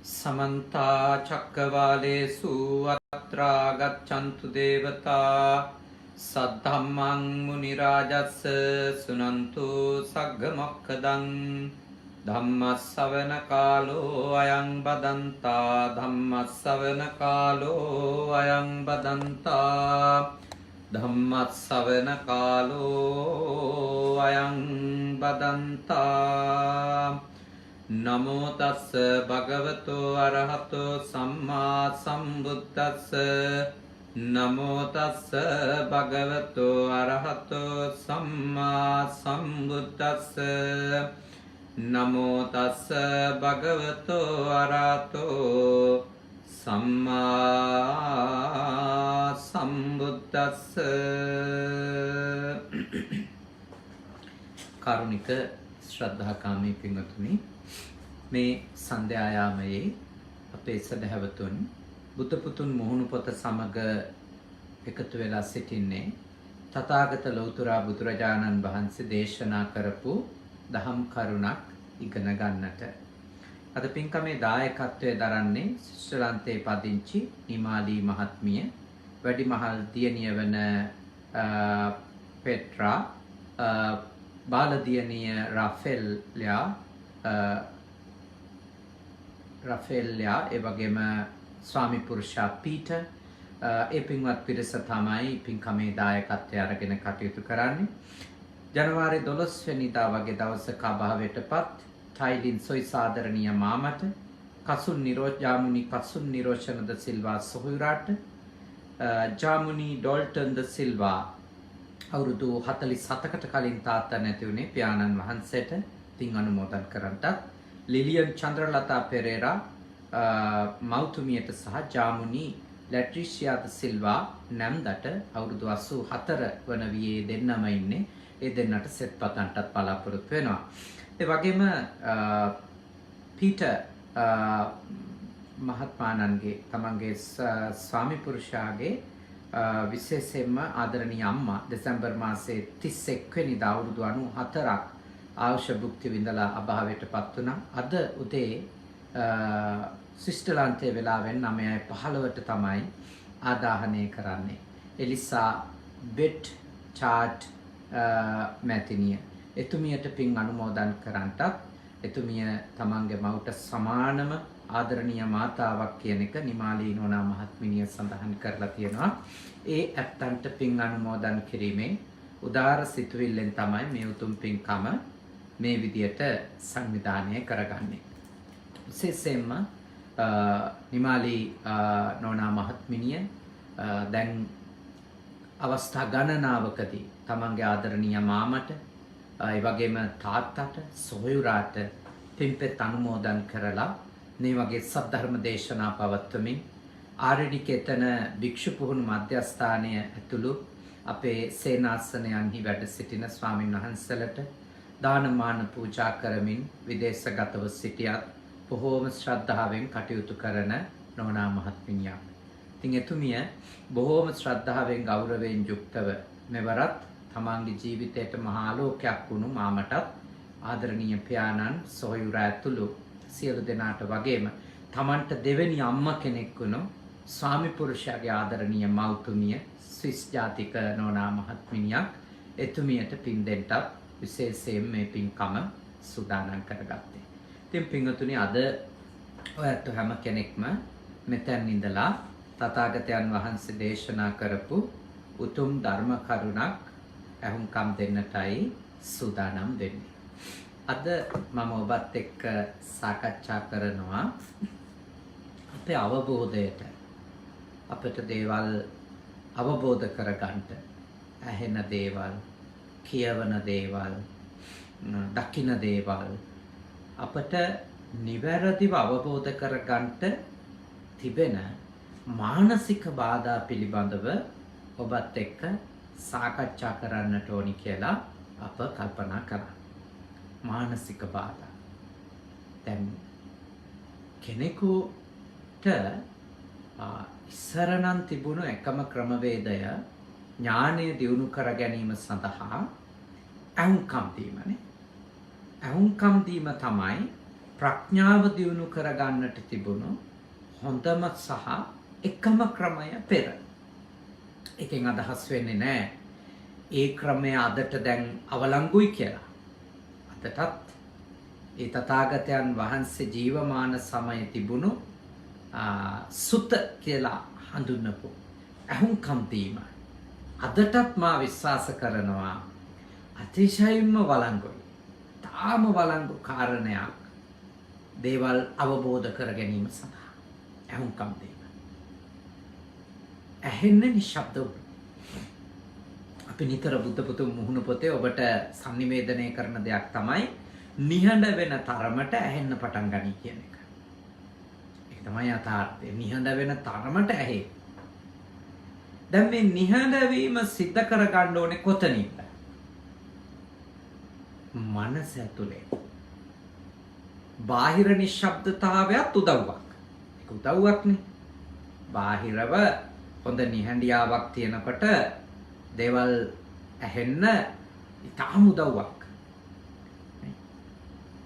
समन्ता चक्रवालेषु अत्रा गच्छन्तु देवता सद्धम्मं मुनिराजस्य सुनन्तु सग्गमोक्खदं धम्मस्सवनकालो अयं बदन्ता धम्मस्सवनकालो अयं बदन्ता धम्मस्सवनकालो अयं बदन्ता नमो तस्स भगवतो अरहतो सम्मा सम्बुद्धस्स नमो तस्स भगवतो अरहतो सम्मा सम्बुद्धस्स नमो तस्स भगवतो अरहतो सम्मा सम्बुद्धस्स कारुणिक श्रद्धाकामी पिंगतुनि මේ සන්ධ්‍යායාමයේ අපේ සදහවතුන් බුදුපුතුන් මුහුණු පොත සමග එකතු වෙලා සිටින්නේ තථාගත ලෞතර බුදුරජාණන් වහන්සේ දේශනා කරපු දහම් කරුණක් ඉගෙන ගන්නට. අද පින්කමේ දායකත්වයේ දරන්නේ ශ්‍රීලංකාවේ පදිංචි නිමාලී මහත්මිය, වැඩිමහල් දියණිය වන පෙට්‍රා, බාලදියණිය රෆෙල්යා ඒ වගේම ස්වාමි පුරුෂයා පීටර් ඒ පින්වත් පිරිස තමයි පින්කමේ දායකත්වය අරගෙන කටයුතු කරන්නේ. ජනවාරි 12 වෙනිදා වගේ දවසක අභාවයටපත් ටයිලින් සොයි සාදරණීය මාමට ජාමුනි කසුන් නිරෝෂණ ද සිල්වා සොහොයුරාට ජාමුනි ඩෝල්ටන් ද සිල්වා අවුරුදු 47කට කලින් තාත්තා නැති වුණේ පියාණන් වහන්සේට පින් අනුමෝදන් කරන්නට ලිලියන් චන්ද්‍රලතා පෙරේරා මෞතුමියට සහ ජාමුනි ලැට්‍රිෂියා ද සිල්වා නැම්දට අවුරුදු 84 වන වියේ දෙන්නම ඉන්නේ. ඒ දෙන්නට සෙත් පතන්ටත් බලාපොරොත්තු වෙනවා. ඒ වගේම පීටර් මහත්මාණන්ගේ තමන්ගේ ස්වාමි පුරුෂයාගේ විශේෂයෙන්ම ආදරණීය අම්මා දෙසැම්බර් මාසයේ 31 වෙනිදා අවුරුදු 94ක් ආයුෂ භුක්ති විඳලා අභාවයටපත් වුණා. අද උදේ ශ්‍රීලංකාවේ වෙලාවෙන් 9:15ට තමයි ආදාහනය කරන්නේ. එලිසා බෙට් චාට් මැතිනිය එතුමියට පින් අනුමෝදන් කරන්නටත් එතුමිය තමන්ගේ මවට සමානම ආදරණීය මාතාවක් කියන එක නිමාලී නෝනා මහත්මිනිය සඳහන් කරලා තියෙනවා. ඒ ඇත්තන්ට පින් අනුමෝදන් කිරීමේ උදාර සිතුවිල්ලෙන් තමයි මේ උතුම් පින්කම මේ විදියට සංවිධානය කරගන්නේ. විශේෂයෙන්ම නිමාලී නෝනා මහත්මිනිය දැන් අවස්ථා ගණනාවකදී තමන්ගේ ආදරණීය මාමට ඒ වගේම තාත්තට සොහොයුරාට පින්පෙත් අනුමෝදන් කරලා මේ වගේ සද්ධර්ම දේශනා පවත්වමින් ආරණ්‍යකේතන භික්ෂු පුහුණු මධ්‍යස්ථානය ඇතුළු අපේ සේනාසනයන්හි වැඩ සිටින ස්වාමින් වහන්සේලාට දානමාන පූජා කරමින් විදේශගතව සිටියත් බොහෝම ශ්‍රද්ධාවෙන් කටයුතු කරන නෝනා මහත්මිනියක්. ඉතින් එතුමිය බොහෝම ශ්‍රද්ධාවෙන් ගෞරවයෙන් යුක්තව මෙවරත් තමන්ගේ ජීවිතයට මහා ආලෝකයක් වුණු මාමටත් ආදරණීය පියාණන් සොහොයුරා ඇතුළු සියලු දෙනාට වගේම තමන්ට දෙවෙනි අම්මා කෙනෙක් වුණු ස්වාමි පුරුෂයාගේ ආදරණීය මෞතුමිය ස්විස් ජාතික නෝනා මහත්මිනියක් එතුමියට පින් දෙන්නත් විශේෂයෙන් මේ පින්කම සූදානම් කරගත්තේ. ඉතින් පින්වතුනි අද ඔයත් හැම කෙනෙක්ම මෙතෙන් ඉඳලා තථාගතයන් වහන්සේ දේශනා කරපු උතුම් ධර්ම කරුණක් අහුම්කම් දෙන්නටයි සූදානම් වෙන්නේ. අද මම ඔබත් එක්ක සාකච්ඡා කරනවා අපේ අවබෝධයට අපිට දේවල් අවබෝධ කරගන්න ඇහෙන දේවල්, කියවන දේවල්, දකින දේවල් අපට නිවැරදිව අවබෝධ කරගන්න තිබෙන මානසික බාධා පිළිබඳව ඔබත් එක්ක සාකච්ඡා කරන්නට ඕනි කියලා අප කල්පනා කරා. මානසික බාධා. දැන් කෙනෙකුට ඉස්සරනම් තිබුණු එකම ක්‍රමවේදය ඥානය දියුණු කර ගැනීම සඳහා අහුම්කම් දීමනේ. අහුම්කම් දීම තමයි ප්‍රඥාව දියුණු කරගන්නට තිබුණු හොඳම සහ එකම ක්‍රමය පෙර. එකෙන් අදහස් වෙන්නේ නැහැ ඒ ක්‍රමය අදට දැන් අවලංගුයි කියලා. අදටත් ඒ තථාගතයන් වහන්සේ ජීවමාන සමයේ තිබුණු සුත කියලා හඳුන්වපු අහුම්කම් දීම අදටත් මා විශ්වාස කරනවා අතිශයින්ම වළංගුයි. තාම වළංගු කාරණයක් දේවල් අවබෝධ කර ගැනීම සඳහා අහුම්කම් දීම. ඇහෙන්නේ නිශ්ශබ්ද වුණා. අපි නිතර බුද්ධ පුතුන් මුහුණ පොතේ ඔබට sannivedanaya කරන දෙයක් තමයි නිහඬ වෙන තරමට ඇහෙන්න පටන් ගනී කියන එක. ඒක තමයි යථාර්ථය. නිහඬ වෙන තරමට ඇහි. දැන් මේ නිහඬ වීම සිද්ධ කර ගන්න ඕනේ කොතනින්ද? මනස ඇතුලේ. බාහිර නිශ්ශබ්දතාවයත් උදව්වක්. ඒක උදව්වක්නේ. බාහිරව හොඳ නිහඬියාවක් තියෙනකොට දේවල් ඇහෙන්න ඉතාම උදව්වක්.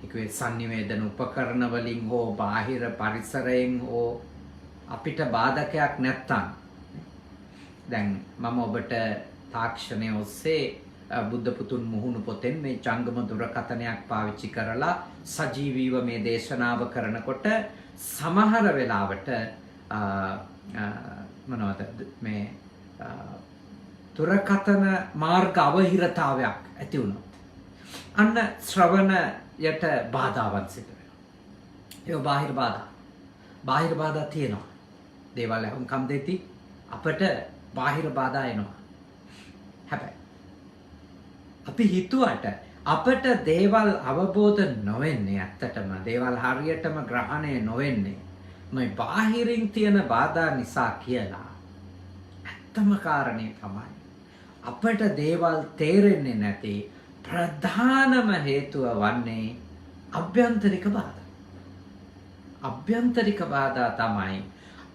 ඒකේ sannivedana උපකරණ වලින් හෝ බාහිර පරිසරයෙන් හෝ අපිට බාධකයක් නැත්තම් දැන් මම ඔබට තාක්ෂණය ඔස්සේ බුද්ධ පුතුන් මුහුණු පොතෙන් මේ ජංගම දුරකථනයක් පාවිච්චි කරලා සජීවීව මේ දේශනාව කරනකොට සමහර වෙලාවට මොනවද මේ දුරකථන මාර්ග අවහිරතාවයක් ඇති වුණොත් අන්න ශ්‍රවණයට බාධාවක් සිදු වෙනවා. ඒක බාහිර බාධා. බාහිර බාධා තියෙනවා. දේවල් අහුම්කම් දෙති අපට බාහිර බාධා එනවා. හැබැයි අපි හිතුවට අපට දේවල් අවබෝධ නොවෙන්නේ ඇත්තටම දේවල් හරියටම ග්‍රහණය නොවෙන්නේ මේ බාහිරින් තියෙන බාධා නිසා කියලා. ඇත්තම කාරණේ තමයි අපට දේවල් තේරෙන්නේ නැති ප්‍රධානම හේතුව වන්නේ අභ්‍යන්තරික බාධා. අභ්‍යන්තරික බාධා තමයි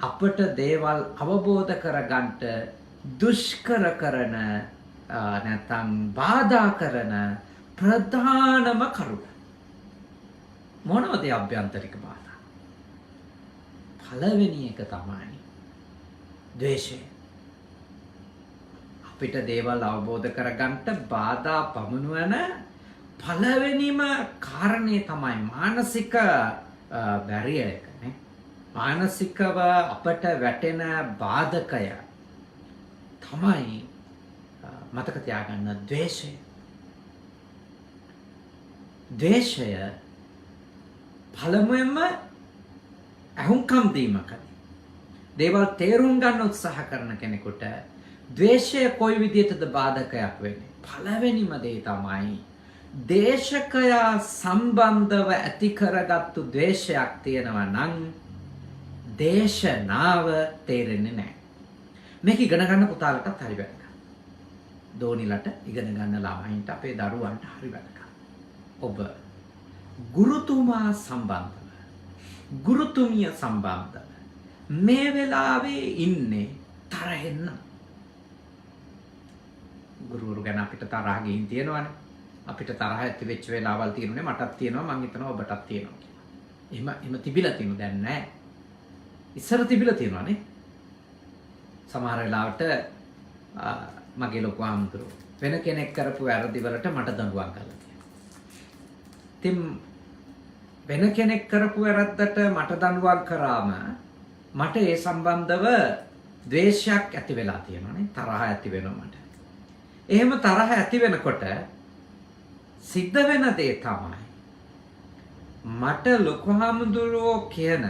අපට දේවල් අවබෝධ කරගන්නට දුෂ්කර කරන නැත්නම් බාධා කරන ප්‍රධානම කරුණ. මොනවද අභ්‍යන්තරික බාධා? පළවෙනි එක තමයි ද්වේෂය. අපිට දේවල් අවබෝධ කරගන්නට බාධා පමුණුවන පළවෙනිම කාරණේ තමයි මානසික බැරියර් එක නේ. මානසිකව අපට වැටෙන බාධකය තමයි මතක තියාගන්න ද්වේෂය. ද්වේෂය පළමුවෙන්ම අහුම්කම් දීමකදී දේවල් තේරුම් ගන්න උත්සාහ කරන කෙනෙකුට ද්වේෂය කොයි විදිහටද බාධකයක් වෙන්නේ? පළවෙනිම දේ තමයි දේශකයා සම්බන්ධව ඇති කරගත්තු ද්වේෂයක් තියෙනවා නම් දේශනාව තේරෙන්නේ නැහැ. මේක ඉගෙන ගන්න පුතාලටත් හරි වැදගත්. දෝනිලට ඉගෙන ගන්න ළමයින්ට අපේ දරුවන්ට හරි වැදගත්. ඔබ ගුරුතුමා සම්බන්ධව ගුරුතුමිය සම්බන්ධව මේ වෙලාවේ ඉන්නේ තරහෙන් නම් ගුරුවරු ගැන අපිට තරහ ගින් තියෙනවානේ. අපිට තරහ ඇති වෙච්ච වෙලාවල් තියෙනුනේ මටත් තියෙනවා මං හිතනවා ඔබටත් තියෙනවා කියලා. එහෙම තිබිලා තියෙනු දැන් නැහැ. ඉස්සර තිබිලා තියෙනවානේ. සමහර වෙලාවට මගේ ලොකු ආම්තුරු වෙන කෙනෙක් කරපු වැරදි වලට මට දඬුවම් කරලා තියෙනවා. ඉතින් වෙන කෙනෙක් කරපු වැරද්දට මට දඬුවම් කරාම මට ඒ සම්බන්ධව ද්වේෂයක් ඇති වෙලා තියෙනවානේ. තරහ ඇති වෙනවා මට. එහෙම තරහ ඇති වෙනකොට සිද්ධ වෙන දේ තමයි මට ලොකු හාමුදුරුවෝ කියන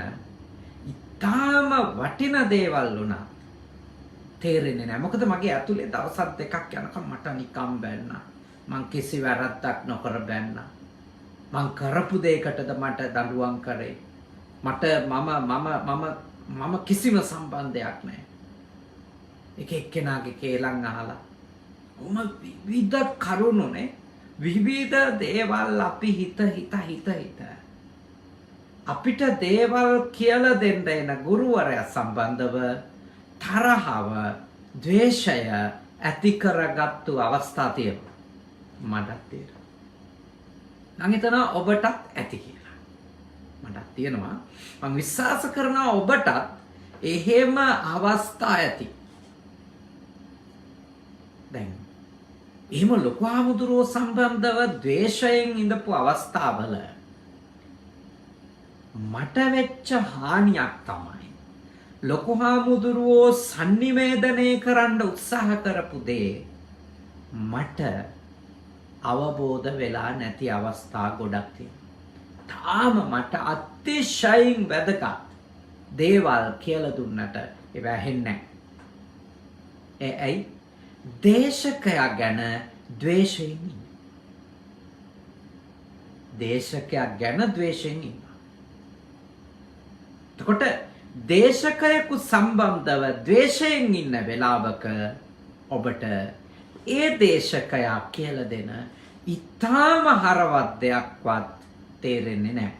ඉතාම වටින දේවල් වුණා තේරෙන්නේ නැහැ. මොකද මගේ ඇතුලේ දවස් දෙකක් යනකම් මට නිකම් බැන්නා. මං කිසි වැරද්දක් නොකර බැන්නා. මං කරපු දෙයකටද මට දඬුවම් කරේ. මට මම කිසිම සම්බන්ධයක් නැහැ. එක එක්කෙනාගේ කේලම් අහලා විවිධ කරුණුනේ විවිධ දේවල් අපි හිත අපිට දේවල් කියලා දෙන්න එන ගුරුවරයා සම්බන්ධව තරහව ද්වේෂය ඇති කරගත්තු අවස්ථා තියෙනවා. මටත් තියෙනවා. නම් හිතනවා ඔබටත් ඇති කියලා. මටත් තියෙනවා. මම විශ්වාස කරනවා ඔබටත් එහෙම අවස්ථා ඇති. දැන් එහෙම ලොකු හාමුදුරුවෝ සම්බන්ධව ද්වේෂයෙන් ඉඳපු අවස්ථාවල මට වෙච්ච හානියක් තමයි ලොකු හාමුදුරුවෝ sannivedanaya කරන්න උත්සාහ කරපු දේ මට අවබෝධ වෙලා නැති අවස්ථා ගොඩක් තියෙනවා. තාම මට අතිශයින් වැදගත් දේවල් කියලා දුන්නට ඒවා ඇහෙන්නේ නැහැ. ඇයි? දේශකයා ගැන ද්වේෂයෙන් ඉන්නවා. දේශකයා ගැන ද්වේෂයෙන් ඉන්නවා. එතකොට දේශකයෙකු සම්බන්ධව ද්වේෂයෙන් ඉන්න වෙලාවක ඔබට ඒ දේශකයා කියලා දෙන ඊටාම හරවත් දෙයක්වත් තේරෙන්නේ නැහැ.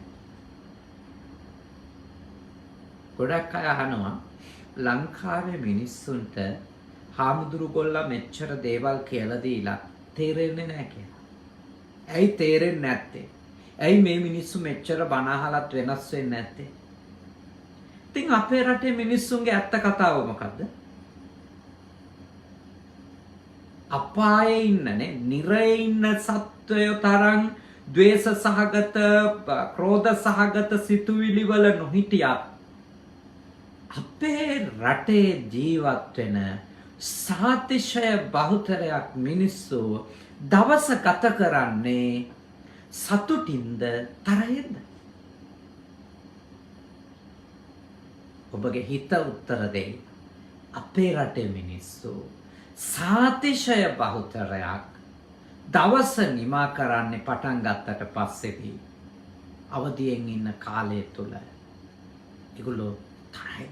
ගොඩක් අය අහනවා ලංකාවේ මිනිස්සුන්ට හාමුදුරු ගොල්ලා මෙච්චර දේවල් කියලා දීලා තේරෙන්නේ නැහැ කියලා. ඇයි තේරෙන්නේ නැත්තේ? ඇයි මේ මිනිස්සු මෙච්චර බණ අහලත් වෙනස් වෙන්නේ නැත්තේ? ඉතින් අපේ රටේ මිනිස්සුන්ගේ ඇත්ත කතාව මොකද්ද? අපායේ ඉන්නනේ, නිරයේ ඉන්න සත්වය තරම් ද්වේෂ සහගත, ක්‍රෝධ සහගත සිතුවිලි වල නොහිටියත් අපේ රටේ ජීවත් වෙන සාතිශය බහුතරයක් මිනිස්සු දවස ගත කරන්නේ සතුටින්ද තරහෙන්ද? ඔබගේ හිත උත්තර දෙයි. අපේ රටේ මිනිස්සු සාතිශය බහුතරයක් දවස නිමා කරන්නේ පටන් ගත්තට පස්සේදී අවදියෙන් ඉන්න කාලය තුල ඒගොල්ලෝ තරහෙන්,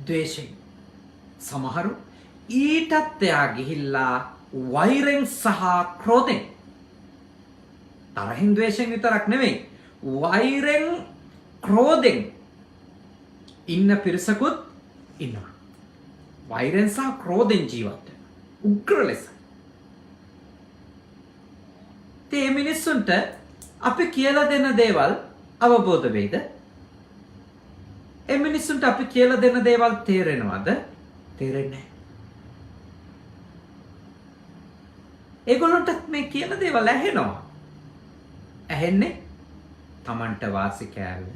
ද්වේෂයෙන්, සමහරු ඊටත් එහා ගිහිල්ලා වෛරෙන් සහ ක්‍රෝධෙන්, තරහින් ද්වේෂයෙන් විතරක් නෙමෙයි වෛරෙන් ක්‍රෝධෙන් ඉන්න පිරිසකුත් ඉන්නවා. වෛරෙන් සහ ක්‍රෝධෙන් ජීවත් වෙන උග්‍ර ලෙස. මේ මිනිස්සුන්ට අපි කියලා දෙන දේවල් අවබෝධ වෙයිද? මේ මිනිස්සුන්ට අපි කියලා දෙන දේවල් තේරෙනවද? තේරෙන්නේ නැහැ. ඒගොල්ලන්ට මේ කියන දේවල් ඇහෙනවා. ඇහෙන්නේ තමන්ට වාසි කෑල්ල.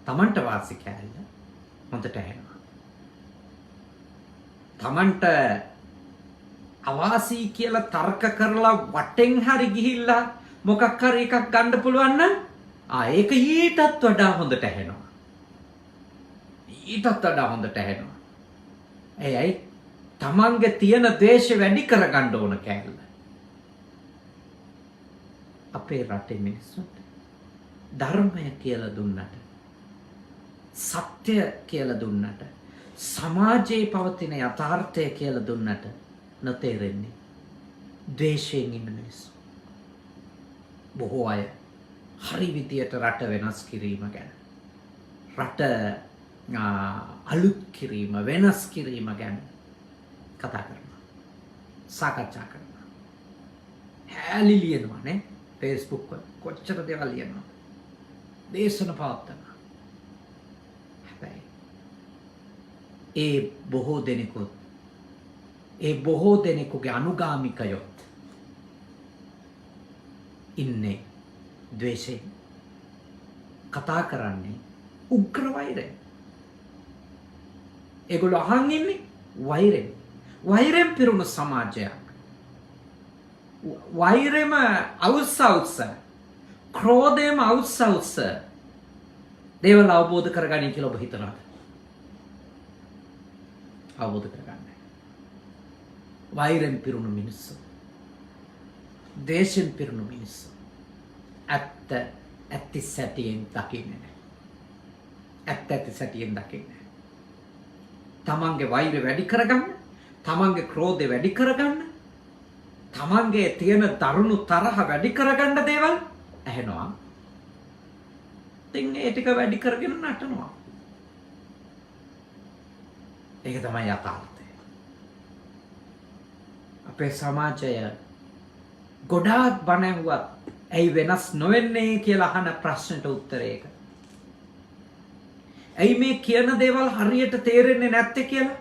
තමන්ට වාසි කෑල්ල හොඳට ඇහෙනවා. තමන්ට අවාසි කියලා තර්ක කරලා වටෙන් හරි ගිහිල්ලා මොකක් හරි එකක් ගන්න පුළුවන් නම් ඒක ඊටත් වඩා හොඳට ඇහෙනවා. ඊටත් වඩා හොඳට ඇහෙනවා. ඇයි? තමන්ගේ තියෙන ද්වේෂය වැඩි කරගන්න ඕන කෑල්ල. අපේ රටේ මිනිස්සුන්ට ධර්මය කියලා දුන්නට, සත්‍ය කියලා දුන්නට, සමාජයේ පවතින යථාර්ථය කියලා දුන්නට නොතේරෙන්නේ ද්වේෂයෙන් ඉන්න මිනිස්සු. බොහෝ අය හරි විදියට රට වෙනස් කිරීම ගැන, රට අලුත් කිරීම, වෙනස් කිරීම ගැන කතා කරනවා, සාකච්ඡා කරනවා, හැලි ලියනවා නේ, Facebook වල කොච්චර දේවල් ලියනවා, දේශන පවත්වනවා. හැබැයි ඒ බොහෝ දෙනෙකුගේ අනුගාමිකයොත් ඉන්නේ ද්වේෂයෙන්, කතා කරන්නේ උග්‍ර වෛරයෙන්. ඒගොල්ලෝ අහන් ඉන්නේ වෛරයෙන්. වෛරයෙන් පිරුණු සමාජයක්. වෛරෙම අවුස්ස ක්‍රෝධයම අවුස්ස දේවල් අවබෝධ කරගන්න කියලා ඔබ හිතනවාද? අවබෝධ කරගන්න. වෛරෙන් පිරුණු මිනිස්සු, ද්වේෂයෙන් පිරුණු මිනිස්සු ඇත්ත සැටියෙන් දකින්නේ නැහැ. ඇත්ත සැටියෙන් දකින්නේ නැහැ. තමන්ගේ වෛරය වැඩි කරගන්න, තමන්ගේ ක්‍රෝධය වැඩි කරගන්න, තමන්ගේ තියෙන දරුණු තරහ වැඩි කරගන්න දේවල් ඇහෙනවා. ඉතින් ඒ ටික වැඩි කරගෙන නටනවා. ඒක තමයි යථාර්ථය. අපේ සමාජය ගොඩාක් බණ ඇහුවත් ඇයි වෙනස් නොවෙන්නේ කියලා අහන ප්‍රශ්නට උත්තරය ඒක. ඇයි මේ කියන දේවල් හරියට තේරෙන්නේ නැත්තේ කියලා?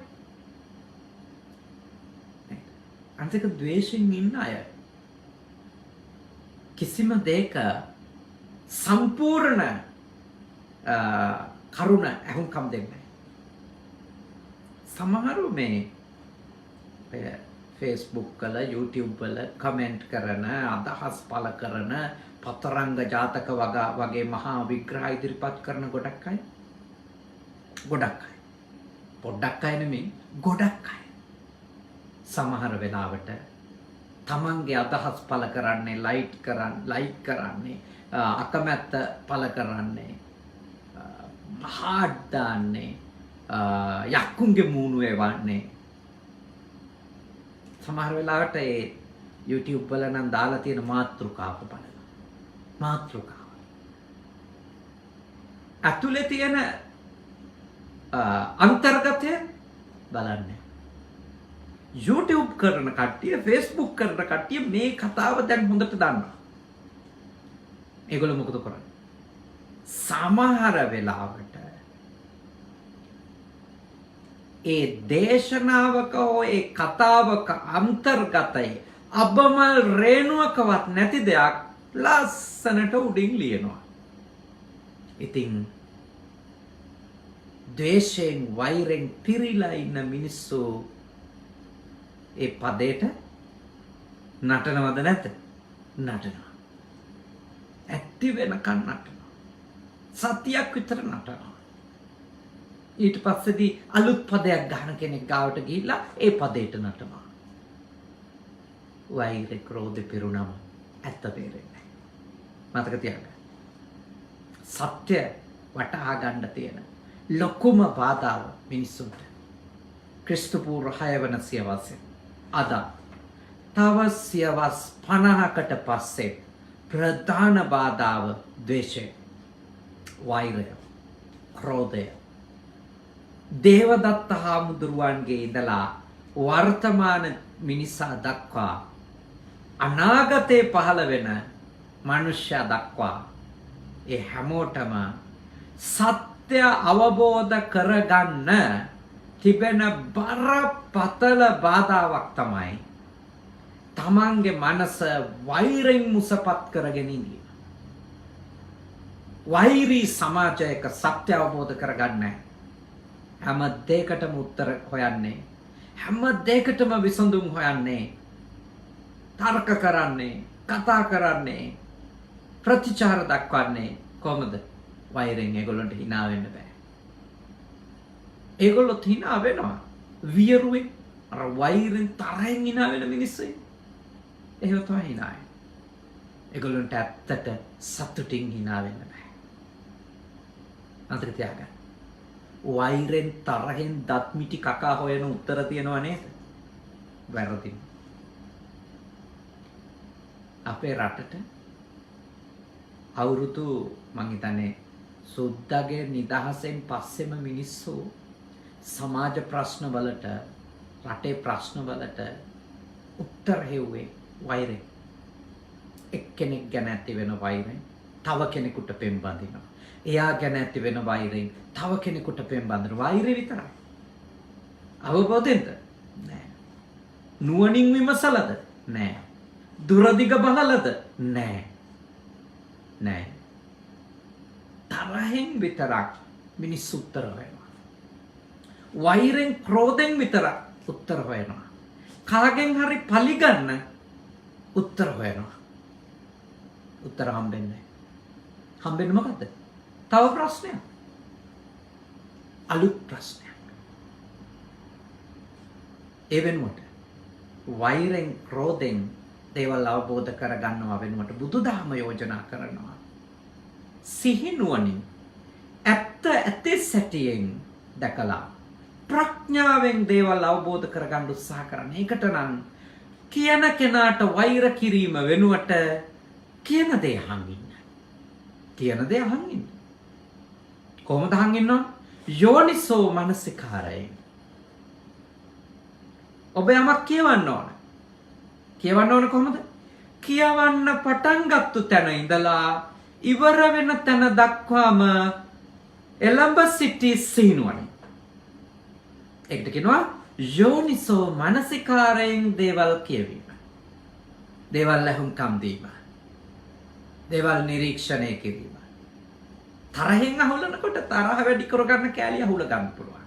අන්තික ද්වේෂයෙන් ඉන්න අය කිසිම දෙයක සම්පූර්ණ කරුණ අහුම්කම් දෙන්නේ. සමහරු මේ Facebook වල YouTube වල කමෙන්ට් කරන අදහස් පළ කරන පතරංග ජාතක වගේ මහා විග්‍රහ ඉදිරිපත් කරන ගොඩක් අය පොඩ්ඩක් අය නෙමෙයි ගොඩක් අය සමහර වෙලාවට තමන්ගේ අදහස් පළ කරන්නේ ලයික් කරන්නේ අකමැත්ත පළ කරන්නේ මහා දාන්නේ යක්කුන්ගේ මූණුවේ වන්නේ සමහර වෙලාවට ඒ YouTube වල නම් දාලා තියෙන මාතෘකාව බලනවා. මාතෘකාව. අතුලේ තියෙන අන්තර්ගතය බලන්නේ. YouTube කරන කට්ටිය, Facebook කරන කට්ටිය මේ කතාව දැන් හොඳට දන්නවා. ඒගොල්ලෝ මොකද කරන්නේ? සමහර වෙලාවට ඒ දේශනාවක හෝ ඒ කතාවක අන්තර්ගතයේ අබමල් රේණුවකවත් නැති දෙයක් ලස්සනට උඩින් ලියනවා. ඉතින් ද්වේෂයෙන් වෛරෙන් පිරීලා ඉන්න මිනිස්සු ඒ පදයට නටනවද නැද්ද? නටනවා. ඇත්ති වෙනකන් නටනවා. සතියක් විතර නටනවා. ඊට පස්සේදී අලුත් පදයක් ගන්න කෙනෙක් ගාවට ගිහිල්ලා ඒ පදයට නටනවා. වෛර ක්‍රෝධ පිරුණම ඇත්ත තේරෙන්නේ නැහැ. මතක තියාගන්න. සත්‍ය වටහා ගන්න තියෙන ලොකුම බාධාව මිනිස්සුන්ට ක්‍රිස්තු පූර්ව 6 වන සියවසේ අද තව සියවස් 50කට පස්සේ ප්‍රධාන බාධාව ද්වේෂය, වෛරය, ක්‍රෝධය. දේවදත්ත හාමුදුරුවන්ගේ ඉඳලා වර්තමාන මිනිසා දක්වා අනාගතේ පහළ වෙන මනුෂ්‍යයා දක්වා ඒ හැමෝටම සත්‍ය අවබෝධ කරගන්න තිබෙන බරපතල බාධාවක් තමයි තමන්ගේ මනස වෛරයෙන් මුසපත් කරගෙන ඉන්නේ. වෛරී සමාජයක සත්‍ය අවබෝධ කරගන්නේ හැම දෙයකටම උත්තර හොයන්නේ, හැම දෙයකටම විසඳුම් හොයන්නේ, තර්ක කරන්නේ, කතා කරන්නේ, ප්‍රතිචාර දක්වන්නේ කොහොමද? වෛරෙන්. ඒගොල්ලන්ට hina වෙන්න බෑ. ඒගොල්ලොත් hina වෙනවා වියරුවේ. අර වෛරෙන් තරහෙන් hina වෙන මිනිස්සු. එහෙම තමයි hina වෙන්නේ. ඒගොල්ලන්ට ඇත්තට සතුටින් hina වෙන්න බෑ. අන්තර තියාගන්න. වෛරෙන් තරහෙන් දත් මිටි කකා හොයන උත්තර තියනවා නේද? වැරදි. අපේ රටට අවුරුදු මං හිතන්නේ සුද්දාගේ නිදහසෙන් පස්සෙම මිනිස්සු සමාජ ප්‍රශ්න වලට, රටේ ප්‍රශ්න වලට උත්තර හෙව්වේ වෛරෙන්. එක්කෙනෙක් ගැන ඇති වෙන වෛරෙන් තව කෙනෙකුට පෙම් බඳිනවා. එයා ගැන ඇති වෙන වෛරෙන් තව කෙනෙකුට පෙම් බඳිනවා. වෛරය විතරයි. අවබෝධයෙන්ද? නෑ. නුවණින් විමසලද? නෑ. දුරදිග බලලද? නෑ. නෑ. තරහෙන් විතරක් මිනිස්සු උත්තර හොයනවා. වෛරෙන් ක්‍රෝධෙන් විතරක් උත්තර හොයනවා. කාගෙන් හරි පලිගන්න උත්තර හොයනවා. උත්තර හම්බෙන්නේ. හම්බෙන්නේ මොකද්ද? තව ප්‍රශ්නයක්. අලුත් ප්‍රශ්නයක්. ඒ වෙනුවට වෛරෙන් ක්‍රෝධෙන් දේවල් අවබෝධ කරගන්නවා වෙනුවට බුදුදහම යෝජනා කරනවා. සිහිනුවණින් ඇත්ත ඇති සැටියෙන් දැකලා ප්‍රඥාවෙන් දේවල් අවබෝධ කරගන්න උත්සාහ කරන්න. ඒකට නම් කියන කෙනාට වෛර කිරීම වෙනුවට කියන දේ අහන් ඉන්න. කියන දේ අහන් ඉන්න. කොහොමද අහන් ඉන්නව? යෝනිසෝ මනසිකාරයෙන්. ඔබ යමක් කියවන්න ඕන. කියවන්න ඕන කොහොමද? කියවන්න පටන් ගත්ත තැන ඉඳලා ඉවර වෙන තැන දක්වාම එළඹ සිටි සිහිනුවණින්. ඒකට කියනවා යෝනිසෝ මනසිකාරයෙන් දේවල් කියවීම. දේවල් ලැහුම්කම් දීම. දේවල් නිරීක්ෂණය කිරීම. තරහෙන් අහුලනකොට තරහ වැඩි කරගන්න කැලිය අහුල ගන්න පුළුවන්.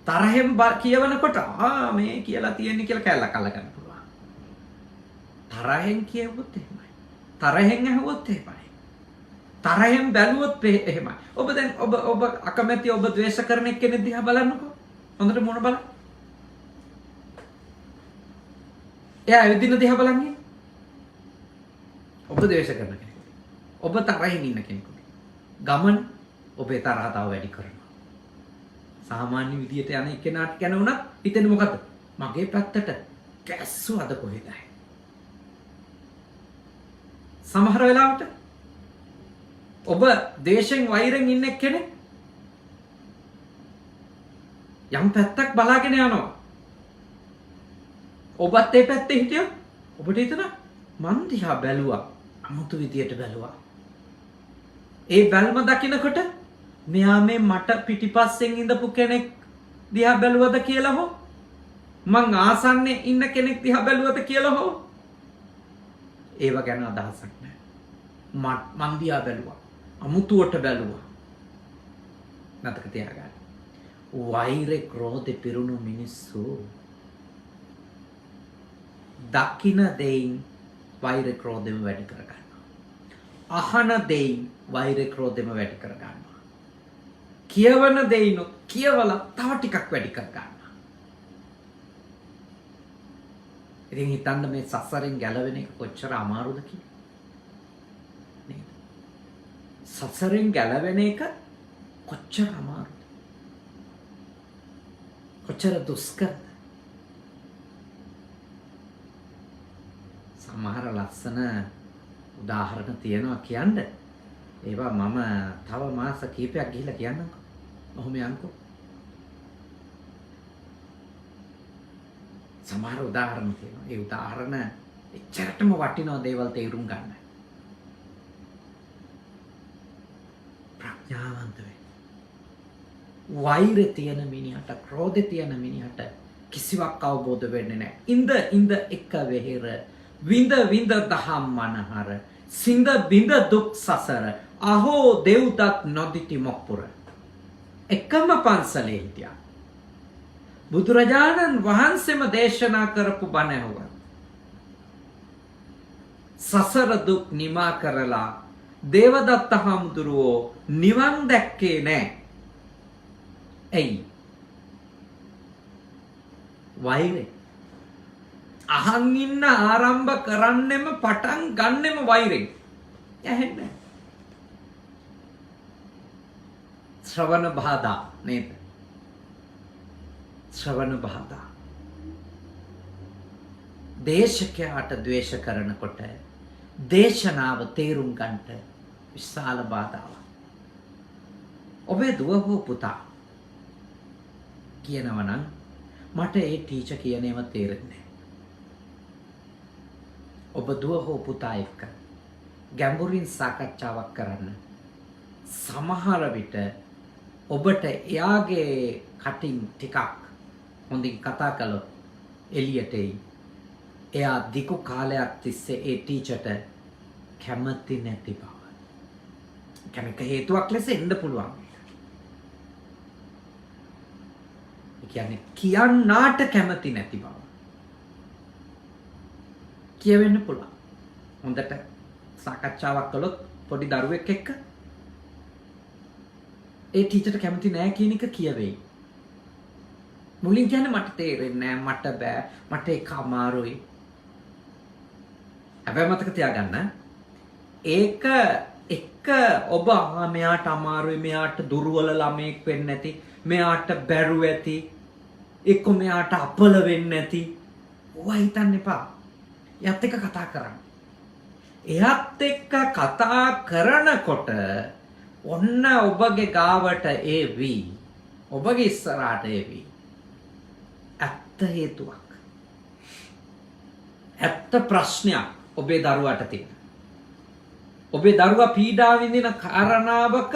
තරහෙන් කියවනකොට මේ කියලා තියෙන්නේ කියලා කැලක් අල්ල ගන්න පුළුවන්. තරහෙන් කියවුවොත් එහෙමයි. තරහෙන් ඇහුවොත් එහෙමයි. තරහෙන් බැලුවොත් එහෙමයි. ඔබ දැන් ඔබ අකමැති ඔබ ද්වේෂ කරන කෙනෙක් දිහා බලන්නකෝ. හොඳට මොන බලන්න. එයා ඇවිදින දිහා බලන්නේ. ඔබ ද්වේෂ කරන කෙනෙක්. ඔබ තරහින් ඉන්න කෙනෙකුට. ගමන ඔබේ තරහ තව වැඩි කරනවා. සාමාන්‍ය විදියට යන එක්කෙනාට ගැන උනත් හිතෙන්නේ මොකද්ද? මගේ පැත්තට කැස්සුවද කොහෙද? සමහර වෙලාවට ඔබ දේශෙන් වෛරෙන් ඉන්න කෙනෙක් යම් පැත්තක් බලාගෙන යනවා. ඔබත් ඒ පැත්තේ හිටියොත් ඔබට හිතෙනවා මං දිහා බැලුවා. අමුතු විදියට බැලුවා. ඒ බැල්ම දකිනකොට මෙයා මේ මට පිටිපස්සෙන් ඉඳපු කෙනෙක් දිහා බැලුවද කියලා හෝ මං ආසන්නේ ඉන්න කෙනෙක් දිහා බැලුවද කියලා හෝ ඒව ගැන අදහසක් නැහැ. මං දිහා බැලුවා. අමුතුවට බැලුවා. මතක තියාගන්න. වෛරේ ක්‍රෝධේ පිරුණු මිනිස්සු දකින දෙයින් වෛරේ ක්‍රෝධෙම වැඩි කර ගන්නවා. අහන දෙයින් වෛරේ ක්‍රෝධෙම වැඩි කර ගන්නවා. කියවන දෙයින් කියවලා තව ටිකක් වැඩි කර ගන්නවා. ඉතින් හිතන්න මේ සසරෙන් ගැලවෙන එක කොච්චර අමාරුද කියලා. නේද? සසරෙන් ගැලවෙන එක කොච්චර අමාරුද? කොච්චර දුෂ්කරද? සමහර ලස්සන උදාහරණ තියෙනවා කියන්න. ඒවා මම තව මාස කීපයක් ගිහිල්ලා කියන්නම්කෝ. ඔහොම යන්කෝ. සමහර උදාහරණ තියෙනවා. ඒ උදාහරණ එච්චරටම වටිනා දේවල් තේරුම් ගන්න. ප්‍රඥාවන්ත වෙන්න. වෛරය තියෙන මිනිහට, ක්‍රෝධය තියෙන මිනිහට කිසිවක් අවබෝධ වෙන්නේ නැහැ. ඉඳ එක වෙහෙර විඳ දහම් මනහර සිඳ බිඳ දුක් සසර අහෝ දෙව්දත් නොදිටි මොක්පුර. එකම පන්සලේ හිටියා. බුදුරජාණන් වහන්සේම දේශනා කරපු බණ ඇහුවා. සසර දුක් නිමා කරලා දේවදත්ත හාමුදුරුවෝ නිවන් දැක්කේ නැහැ. ඇයි? වෛරය. අහන් ඉන්න ආරම්භ කරන්නෙම පටන් ගන්නෙම වෛරයෙන්. ඇහෙන්නේ. ශ්‍රවණ බාධා නේද? ශ්‍රවණ බාධා. දේශකයාට ද්වේෂ කරනකොට දේශනාව තේරුම් ගන්නට විශාල බාධාවක්. ඔබේ දුව හෝ පුතා කියනවා නම් මට ඒ ටීචර් කියන ඒවා තේරෙන්නේ නැහැ. ඔබ දුව හෝ පුතා එක්ක ගැඹුරින් සාකච්ඡාවක් කරන්න සමහර විට ඔබට එයාගේ කටින් ටිකක් හොඳින් කතා කළොත් එළියට එයි. එයා දිගු කාලයක් තිස්සේ ඒ ටීචර්ට කැමති නැති බව. කැමක හේතුවක් ලෙස එන්න පුළුවන්. ඒ කියන්නේ කියන්නාට කැමති නැති බව. කියවෙන්න පුළුවන්. හොඳට සාකච්ඡාවක් කළොත් පොඩි දරුවෙක් එක්ක ඒ ටීචර්ට කැමති නෑ කියන එක කියවෙයි. මුලින් කියන්නේ මට තේරෙන්නේ නෑ, මට බෑ, මට ඒක අමාරුයි. හැබැයි මතක තියාගන්න ඒක එක්ක ඔබ මෙයාට අමාරුයි, මෙයාට දුර්වල ළමයෙක් වෙන්න නැති, මෙයාට බැරුව ඇති, එක්ක මෙයාට අපල වෙන්න නැති. ඔවා හිතන්න එපා. එයාත් එක්ක කතා කරන්න. එයාත් එක්ක කතා කරනකොට ඔන්න ඔබගේ ගාවට ඒවි. ඔබගේ ඉස්සරහට ඒවි. ඇත්ත හේතුවක්. ඇත්ත ප්‍රශ්නයක්. ඔබේ දරුවාට තියෙන. ඔබේ දරුවා පීඩා විඳින කාරණාවක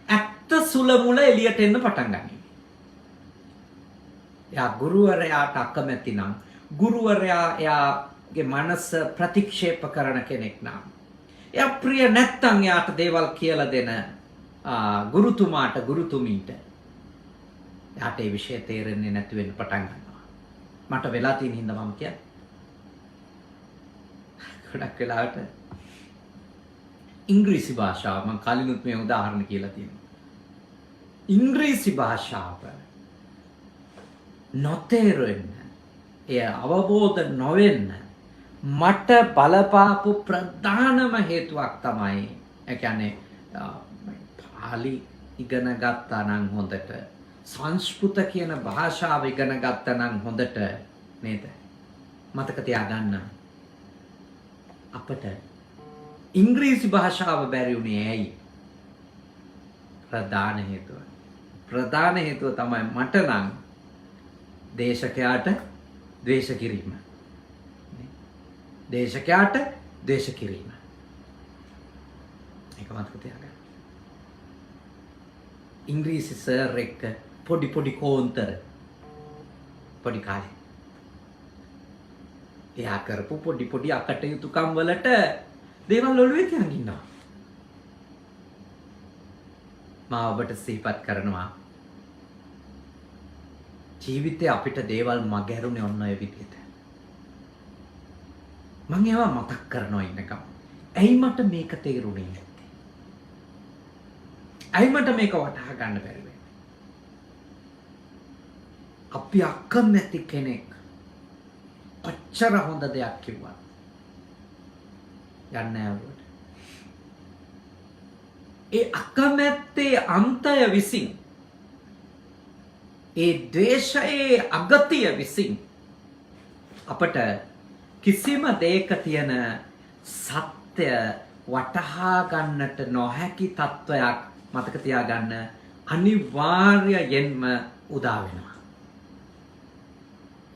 ඇත්ත සුල මුල එළියට එන්න පටන් ගන්නවා. එයා ගුරුවරයාට අකමැති නම්, ගුරුවරයා එයාගේ මනස ප්‍රතික්ෂේප කරන කෙනෙක් නම්, එයා ප්‍රිය නැත්තම් එයාට දේවල් කියලා දෙන ගුරුතුමාට, ගුරුතුමීට එයාට ඒ විෂය තේරෙන්නේ නැති වෙන්න පටන් ගන්නවා. මට වෙලා තියෙන හින්දා මම කියන්නේ. ගොඩක් වෙලාවට ඉංග්‍රීසි භාෂාව, මම කලිනුත් මේ උදාහරණ කියලා තියෙනවා. ඉංග්‍රීසි භාෂාව නොතේරෙන්න, එය අවබෝධ නොවෙන්න මට බලපාපු ප්‍රධානම හේතුවක් තමයි, ඒ කියන්නේ පාලි ඉගෙන ගත්තා නම් හොඳට, සංස්කෘත කියන භාෂාව ඉගෙන ගත්තා නම් හොඳට නේද? මතක තියාගන්න, අපට ඉංග්‍රීසි භාෂාව බැරි වුණේ ඇයි? ප්‍රධාන හේතුව තමයි මට නම් දේශකයාට ද්වේෂ කිරීම. දේශකයාට ද්වේෂ කිරීම. ඒක මතක තියාගන්න. ඉංග්‍රීසි සර් එක්ක පොඩි කෝන්තර පොඩි කාලේ එයා කරපු පොඩි අකටයුතුකම් වලට දේවල් ඔළුවේ තියන් ඉන්නවා. මම ඔබට සිහිපත් කරනවා, ජීවිතේ අපිට දේවල් මගහැරුනේ ඔන්න ඔය විදිහට. මම ඒවා මතක් කරනවා ඉන්නකම්. ඇයි මට මේක තේරුනේ නැත්තේ? ඇයි මට මේක වටහා ගන්න බැරි වෙන්නේ? අපි අකමැති කෙනෙක් කොච්චර හොඳ දෙයක් කිව්වත් යන්නේ නැහැ. ඒ අකමැත්තේ අන්තය විසින්, ඒ ද්වේෂයේ අගතිය විසින් අපට කිසිම දෙයක තියෙන සත්‍ය වටහා ගන්නට නොහැකි තත්වයක්, මතක තියාගන්න, අනිවාර්යයෙන්ම උදා වෙනවා.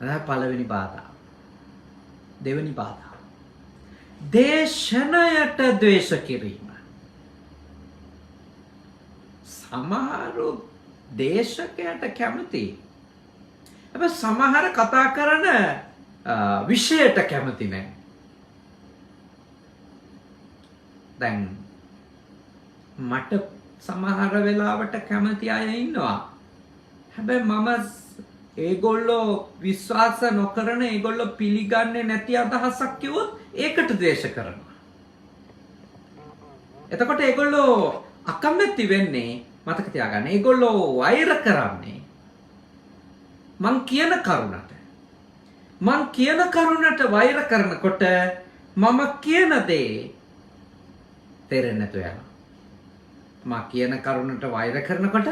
ඒක පළවෙනි බාධා. දෙවෙනි බාධා, දේශනයට ද්වේෂ කිරීම. සමහරු දේශකයට කැමති, හැබැයි සමහර කතා කරන විෂයට කැමති නැහැ. දැන් මට සමහර වෙලාවට කැමති අය ඉන්නවා, හැබැයි මම ඒගොල්ලෝ විශ්වාස නොකරන, ඒගොල්ලෝ පිළිගන්නේ නැති අදහසක් කිව්වොත් ඒකට ද්වේෂ කරනවා. එතකොට ඒගොල්ලෝ අකමැති වෙන්නේ, මතක තියාගන්න, ඒගොල්ලෝ වෛර කරන්නේ මං කියන කරුණට. මං කියන කරුණට වෛර කරනකොට මම කියන දේ තේරෙන්නේ නැතු යනවා. මම කියන කරුණට වෛර කරනකොට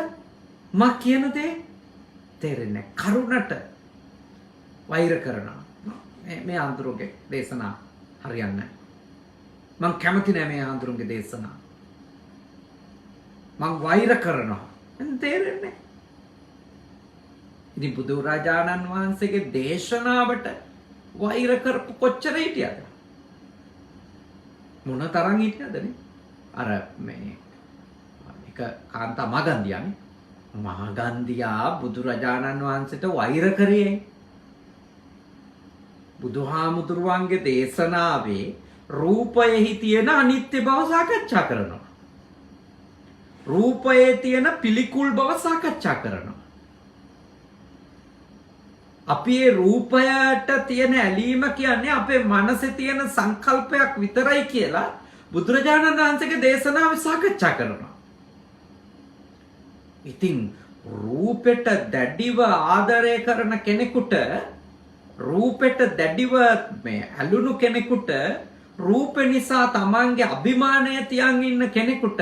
මම කියන දේ තේරෙන්නේ නැහැ. කරුණට වෛර කරනවා. මේ ආන්දරුගේ දේශනා හරියන්නේ නැහැ. මං කැමති නැහැ මේ ආන්දරුගේ දේශනා. මං වෛර කරනවා. තේරෙන්නේ. ඉතින් බුදුරජාණන් වහන්සේගේ දේශනාවට වෛර කරපු කොච්චර හිටියද? මොන තරම් හිටියද නේ? අර මේ එක කාන්තා මගන්දියානේ. මහගන්දියා බුදුරජාණන් වහන්සේට වෛර කරේ. බුදුහාමුදුරුවන්ගේ දේශනාවේ රූපයෙහි තියෙන අනිත්‍ය බව සාකච්ඡා කරනවා. රූපයේ තියෙන පිළිකුල් බව සාකච්ඡා කරනවා. අපි මේ රූපයට තියෙන ඇලීම කියන්නේ අපේ මනසේ තියෙන සංකල්පයක් විතරයි කියලා බුදුරජාණන් වහන්සේගේ දේශනාවේ සාකච්ඡා කරනවා. ඉතින් රූපෙට දැඩිව ආදරය කරන කෙනෙකුට, රූපෙට දැඩිව මේ ඇලුණු කෙනෙකුට, රූප නිසා තමන්ගේ අභිමානය තියන් ඉන්න කෙනෙකුට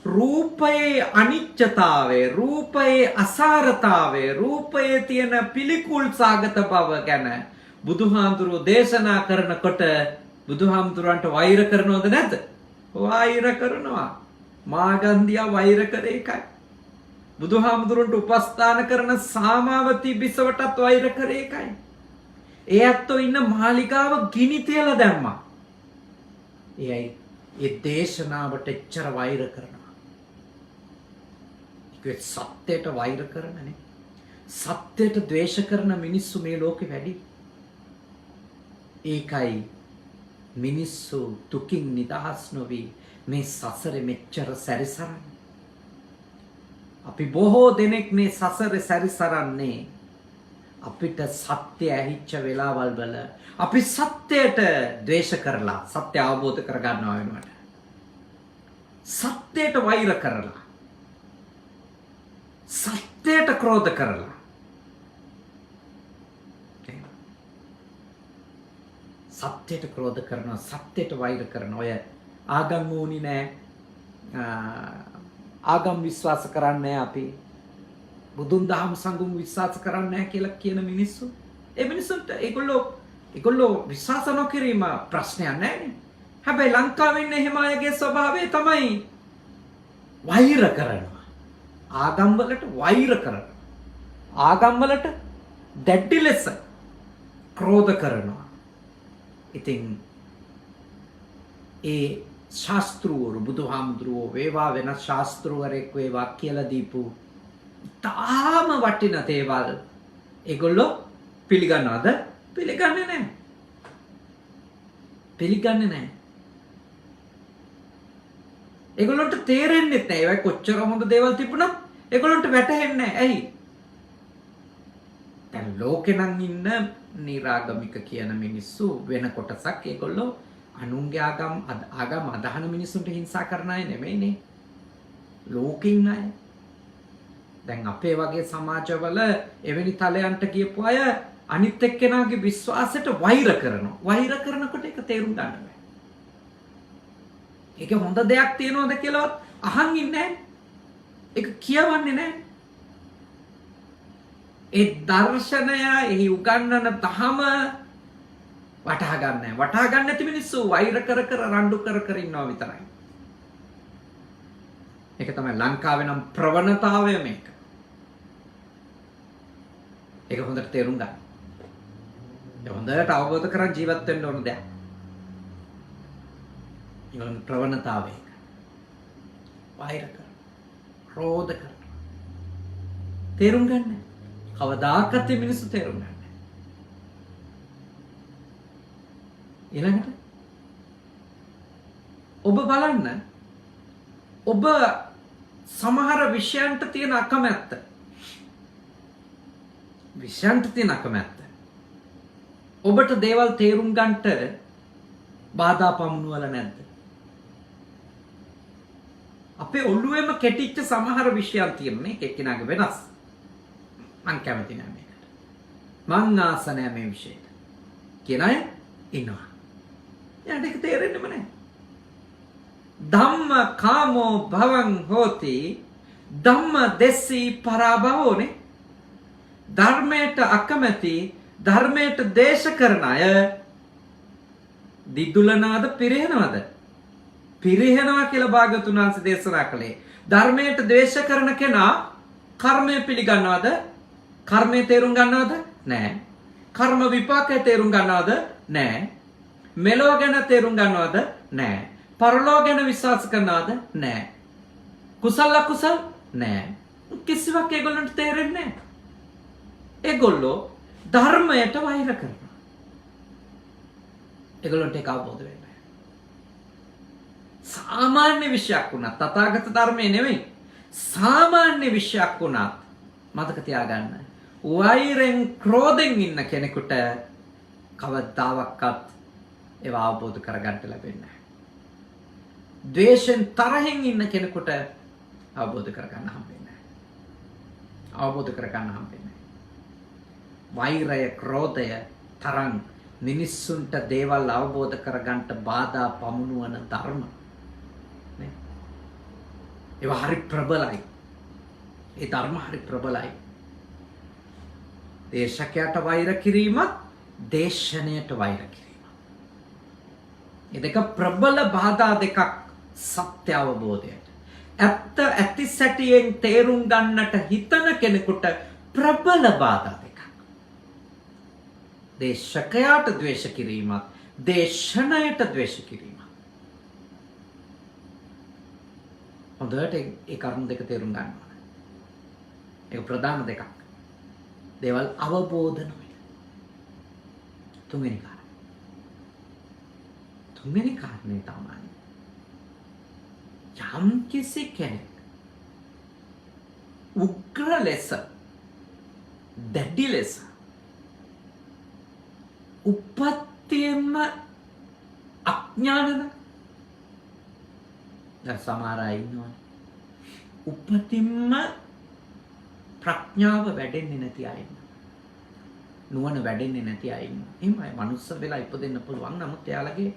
රූපයේ අනිත්‍යතාවය, රූපයේ අසාරතාවය, රූපයේ තියෙන පිළිකුල් සාගත බව ගැන බුදුහාමුදුරුවෝ දේශනා කරනකොට බුදුහාමුදුරන්ට වෛර කරනවද නැද්ද? වෛර කරනවා. මාගන්දියා වෛර කරේ එකයි. බුදුහාමුදුරන්ට උපස්ථාන කරන සාමාවතී බිසවටත් වෛර කරේ එකයි. ඒ ඇත්තෝ ඉන්න මාලිගාව ගිනි තියලා දැම්මා. එයයි ඒ දේශනාවට එච්චර වෛර කරනවා. ඒක සත්‍යයට වෛර කරනනේ. සත්‍යයට ද්වේෂ කරන මිනිස්සු මේ ලෝකේ වැඩි. ඒකයි මිනිස්සු දුකින් නිදහස් නොවි මේ සසරේ මෙච්චර සැරිසරන්නේ. අපි බොහෝ දෙනෙක් මේ සසරේ සැරිසරන්නේ අපිට සත්‍ය ඇහිච්ච වෙලාවල් වල අපි සත්‍යයට ද්වේෂ කරලා සත්‍ය අවබෝධ කරගන්නවා වෙනවට. සත්‍යයට වෛර කරලා සත්‍යයට ක්‍රෝධ කරලා සත්‍යයට ක්‍රෝධ කරනවා සත්‍යයට වෛර කරනවා. ඔය ආගම් ඕනි නෑ ආගම් විශ්වාස කරන්නේ අපි බුදුන් දහම් සංගම් විශ්වාස කරන්නේ නැහැ කියලා කියන මිනිස්සු ඒ මිනිස්සුන්ට ඒගොල්ලෝ විශ්වාස නොකිරීම ප්‍රශ්නයක් නැහැ. හැබැයි ලංකාවේ ඉන්න එහෙම අයගේ ස්වභාවය තමයි වෛර කරනවා. ආගම් වලට වෛර කරනවා. ආගම් වලට දැඩි ලෙස ක්‍රෝධ කරනවා. ඉතින් ඒ ශාස්ත්‍රවරු බුදුහාමුදුරුවෝ වේවා වෙනස් ශාස්ත්‍රවරයෙක් වේවා කියලා දීපු තාම වටින දේවල් ඒගොල්ලෝ පිළිගන්නවද? පිළිගන්නේ නැහැ. පිළිගන්නේ නැහැ. ඒගොල්ලන්ට තේරෙන්නේ නැහැ. ඒවයි කොච්චර හොඳ දේවල් තිබුණත් ඒගොල්ලන්ට වැටහෙන්නේ නැහැ. ඇයි? දැන් ලෝකේ නම් ඉන්න නිරාගමික කියන මිනිස්සු වෙන කොටසක් ඒගොල්ලෝ අනුන්ගේ ආගම් අදහන මිනිස්සුන්ට හිංසා කරන අය නෙමෙයිනේ. ලෝකින් අය. දැන් අපේ වගේ සමාජවල එවැනි තලයන්ට ගියපු අය අනිත් එක්කෙනාගේ විශ්වාසයට වෛර කරනවා. වෛර කරනකොට ඒක තේරුම් ගන්න බෑ. ඒක හොඳ දෙයක් තියනවද කියලාවත් අහන් ඉන්නේ නැහැ. ඒක කියවන්නේ නැහැ. ඒ දර්ශනය එහි උගන්වන දහම වටහා ගන්න නැහැ. වටහා ගන්න නැති මිනිස්සු වෛර කර රණ්ඩු කර ඉන්නවා විතරයි. ඒක තමයි ලංකාවේ නම් ප්‍රවණතාවය මේක. ඒක හොඳට තේරුම් ගන්න. ඒ හොඳට අවබෝධ කරන් ජීවත් වෙන්න ඕන දෙයක්. ඊළඟ ප්‍රවණතාවය. වෛර කර. ක්‍රෝධ කර. තේරුම් ගන්න. කවදාකවත් මේ මිනිස්සු තේරුම් ගන්න. ඊළඟට ඔබ බලන්න ඔබ සමහර විෂයන්ට තියෙන අකමැත්ත ඔබට දේවල් තේරුම් ගන්නට බාධා පමුණුවල නැද්ද? අපේ ඔළුවේම කෙටිච්ච සමහර විෂයන් තියෙන්නේ එක්කෙනාගේ වෙනස්. මං කැමති නෑ මේකට. මං ආස නෑ මේ විෂයට. කියන අය ඉන්නවා. යාට ඒක තේරෙන්නේම නෑ. ධම්ම කාමෝ භවං හෝති ධම්ම දෙස්සී පරාභවෝනේ. ධර්මයට අකමැති ධර්මයට දේශ කරන අය දිදුලනවද පිරිහෙනවද? පිරිහෙනවා කියලා භාග්‍යවතුන් වහන්සේ දේශනා කළේ. ධර්මයට ද්වේෂ කරන කෙනා කර්මය පිළිගන්නවද? කර්මය තේරුම් ගන්නවද? නැහැ. කර්ම විපාකය තේරුම් ගන්නවද? නැහැ. මෙලොව ගැන තේරුම් ගන්නවද? නැහැ. පරලෝක ගැන විශ්වාස කරනවද? නැහැ. කුසල අකුසල? නැහැ. කිසිවක් ඒගොල්ලන්ට තේරෙන්නේ නැහැ. ඒගොල්ලෝ ධර්මයට වෛර කරනවා. ඒගොල්ලන්ට ඒක අවබෝධ වෙන්නේ නැහැ. සාමාන්‍ය විෂයක් වුණත් තථාගත ධර්මයේ නෙමෙයි. සාමාන්‍ය විෂයක් වුණත් මතක තියාගන්න. වෛරෙන් ක්‍රෝධෙන් ඉන්න කෙනෙකුට කවදාවත් ඒව අවබෝධ කරගන්න ලැබෙන්නේ නැහැ. ද්වේෂෙන් තරහෙන් ඉන්න කෙනෙකුට අවබෝධ කරගන්න හම්බෙන්නේ නැහැ. අවබෝධ කරගන්න හම්බෙන්නේ නැහැ. වෛරය, ක්‍රෝධය තරම් මිනිස්සුන්ට දේවල් අවබෝධ කරගන්න බාධා පමුණුවන ධර්ම. නේ? ඒවා හරි ප්‍රබලයි. ඒ ධර්ම හරි ප්‍රබලයි. දේශකයට වෛර කිරීමත් දේශනයට වෛර කිරීම. මේ දෙක ප්‍රබල බාධා දෙකක් සත්‍ය අවබෝධයට. ඇත්ත ඇති සැටියෙන් තේරුම් ගන්නට හිතන කෙනෙකුට ප්‍රබල බාධා දෙකක්. දේශකයාට ද්වේෂ කිරීමත් දේශනයට ද්වේෂ කිරීමත්. හොඳට ඒ කරුණු දෙක තේරුම් ගන්න ඕනේ. ඒක ප්‍රධාන දෙකක්. දේවල් අවබෝධ නොවන. තුන්වෙනි කාරණේ තමයි යම් කිසි කෙනෙක් උග්‍ර ලෙස දැඩි ලෙස උපත්තියෙන්ම අඥානද දැන් සමහර අය ඉන්නවා උපතින්ම ප්‍රඥාව වැඩෙන්නේ නැති අය ඉන්නවා නුවණ වැඩෙන්නේ නැති අය ඉන්නවා එහෙමයි මනුස්ස වෙලා ඉපදෙන්න පුළුවන් නමුත් එයාලගේ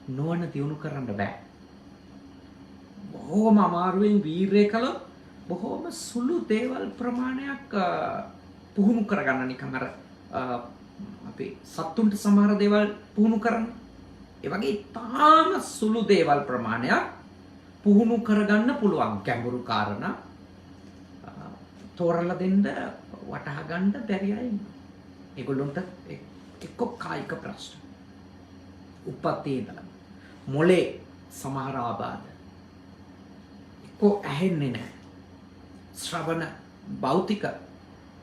නුවණ දියුණු කරන්න බෑ බොහොම අමාරුවෙන් වීරය කළොත් බොහොම සුළු දේවල් ප්‍රමාණයක් පුහුණු කරගන්න නිකන් අර අපි සත්තුන්ට සමහර දේවල් පුහුණු කරන්න ඒ වගේ තාම සුළු දේවල් ප්‍රමාණයක් පුහුණු කරගන්න පුළුවන් ගැඹුරු කාරණා තෝරලා දෙන්න වටහා ගන්න බැරි අය ඉන්නවා. ඒගොල්ලන්ට එක්ක කායික ප්‍රශ්න. උපත්යේ ඉඳලා මොලේ සමහර ආබාධ එක්ක ඇහෙන්නේ නැහැ. ශ්‍රවණ භෞතික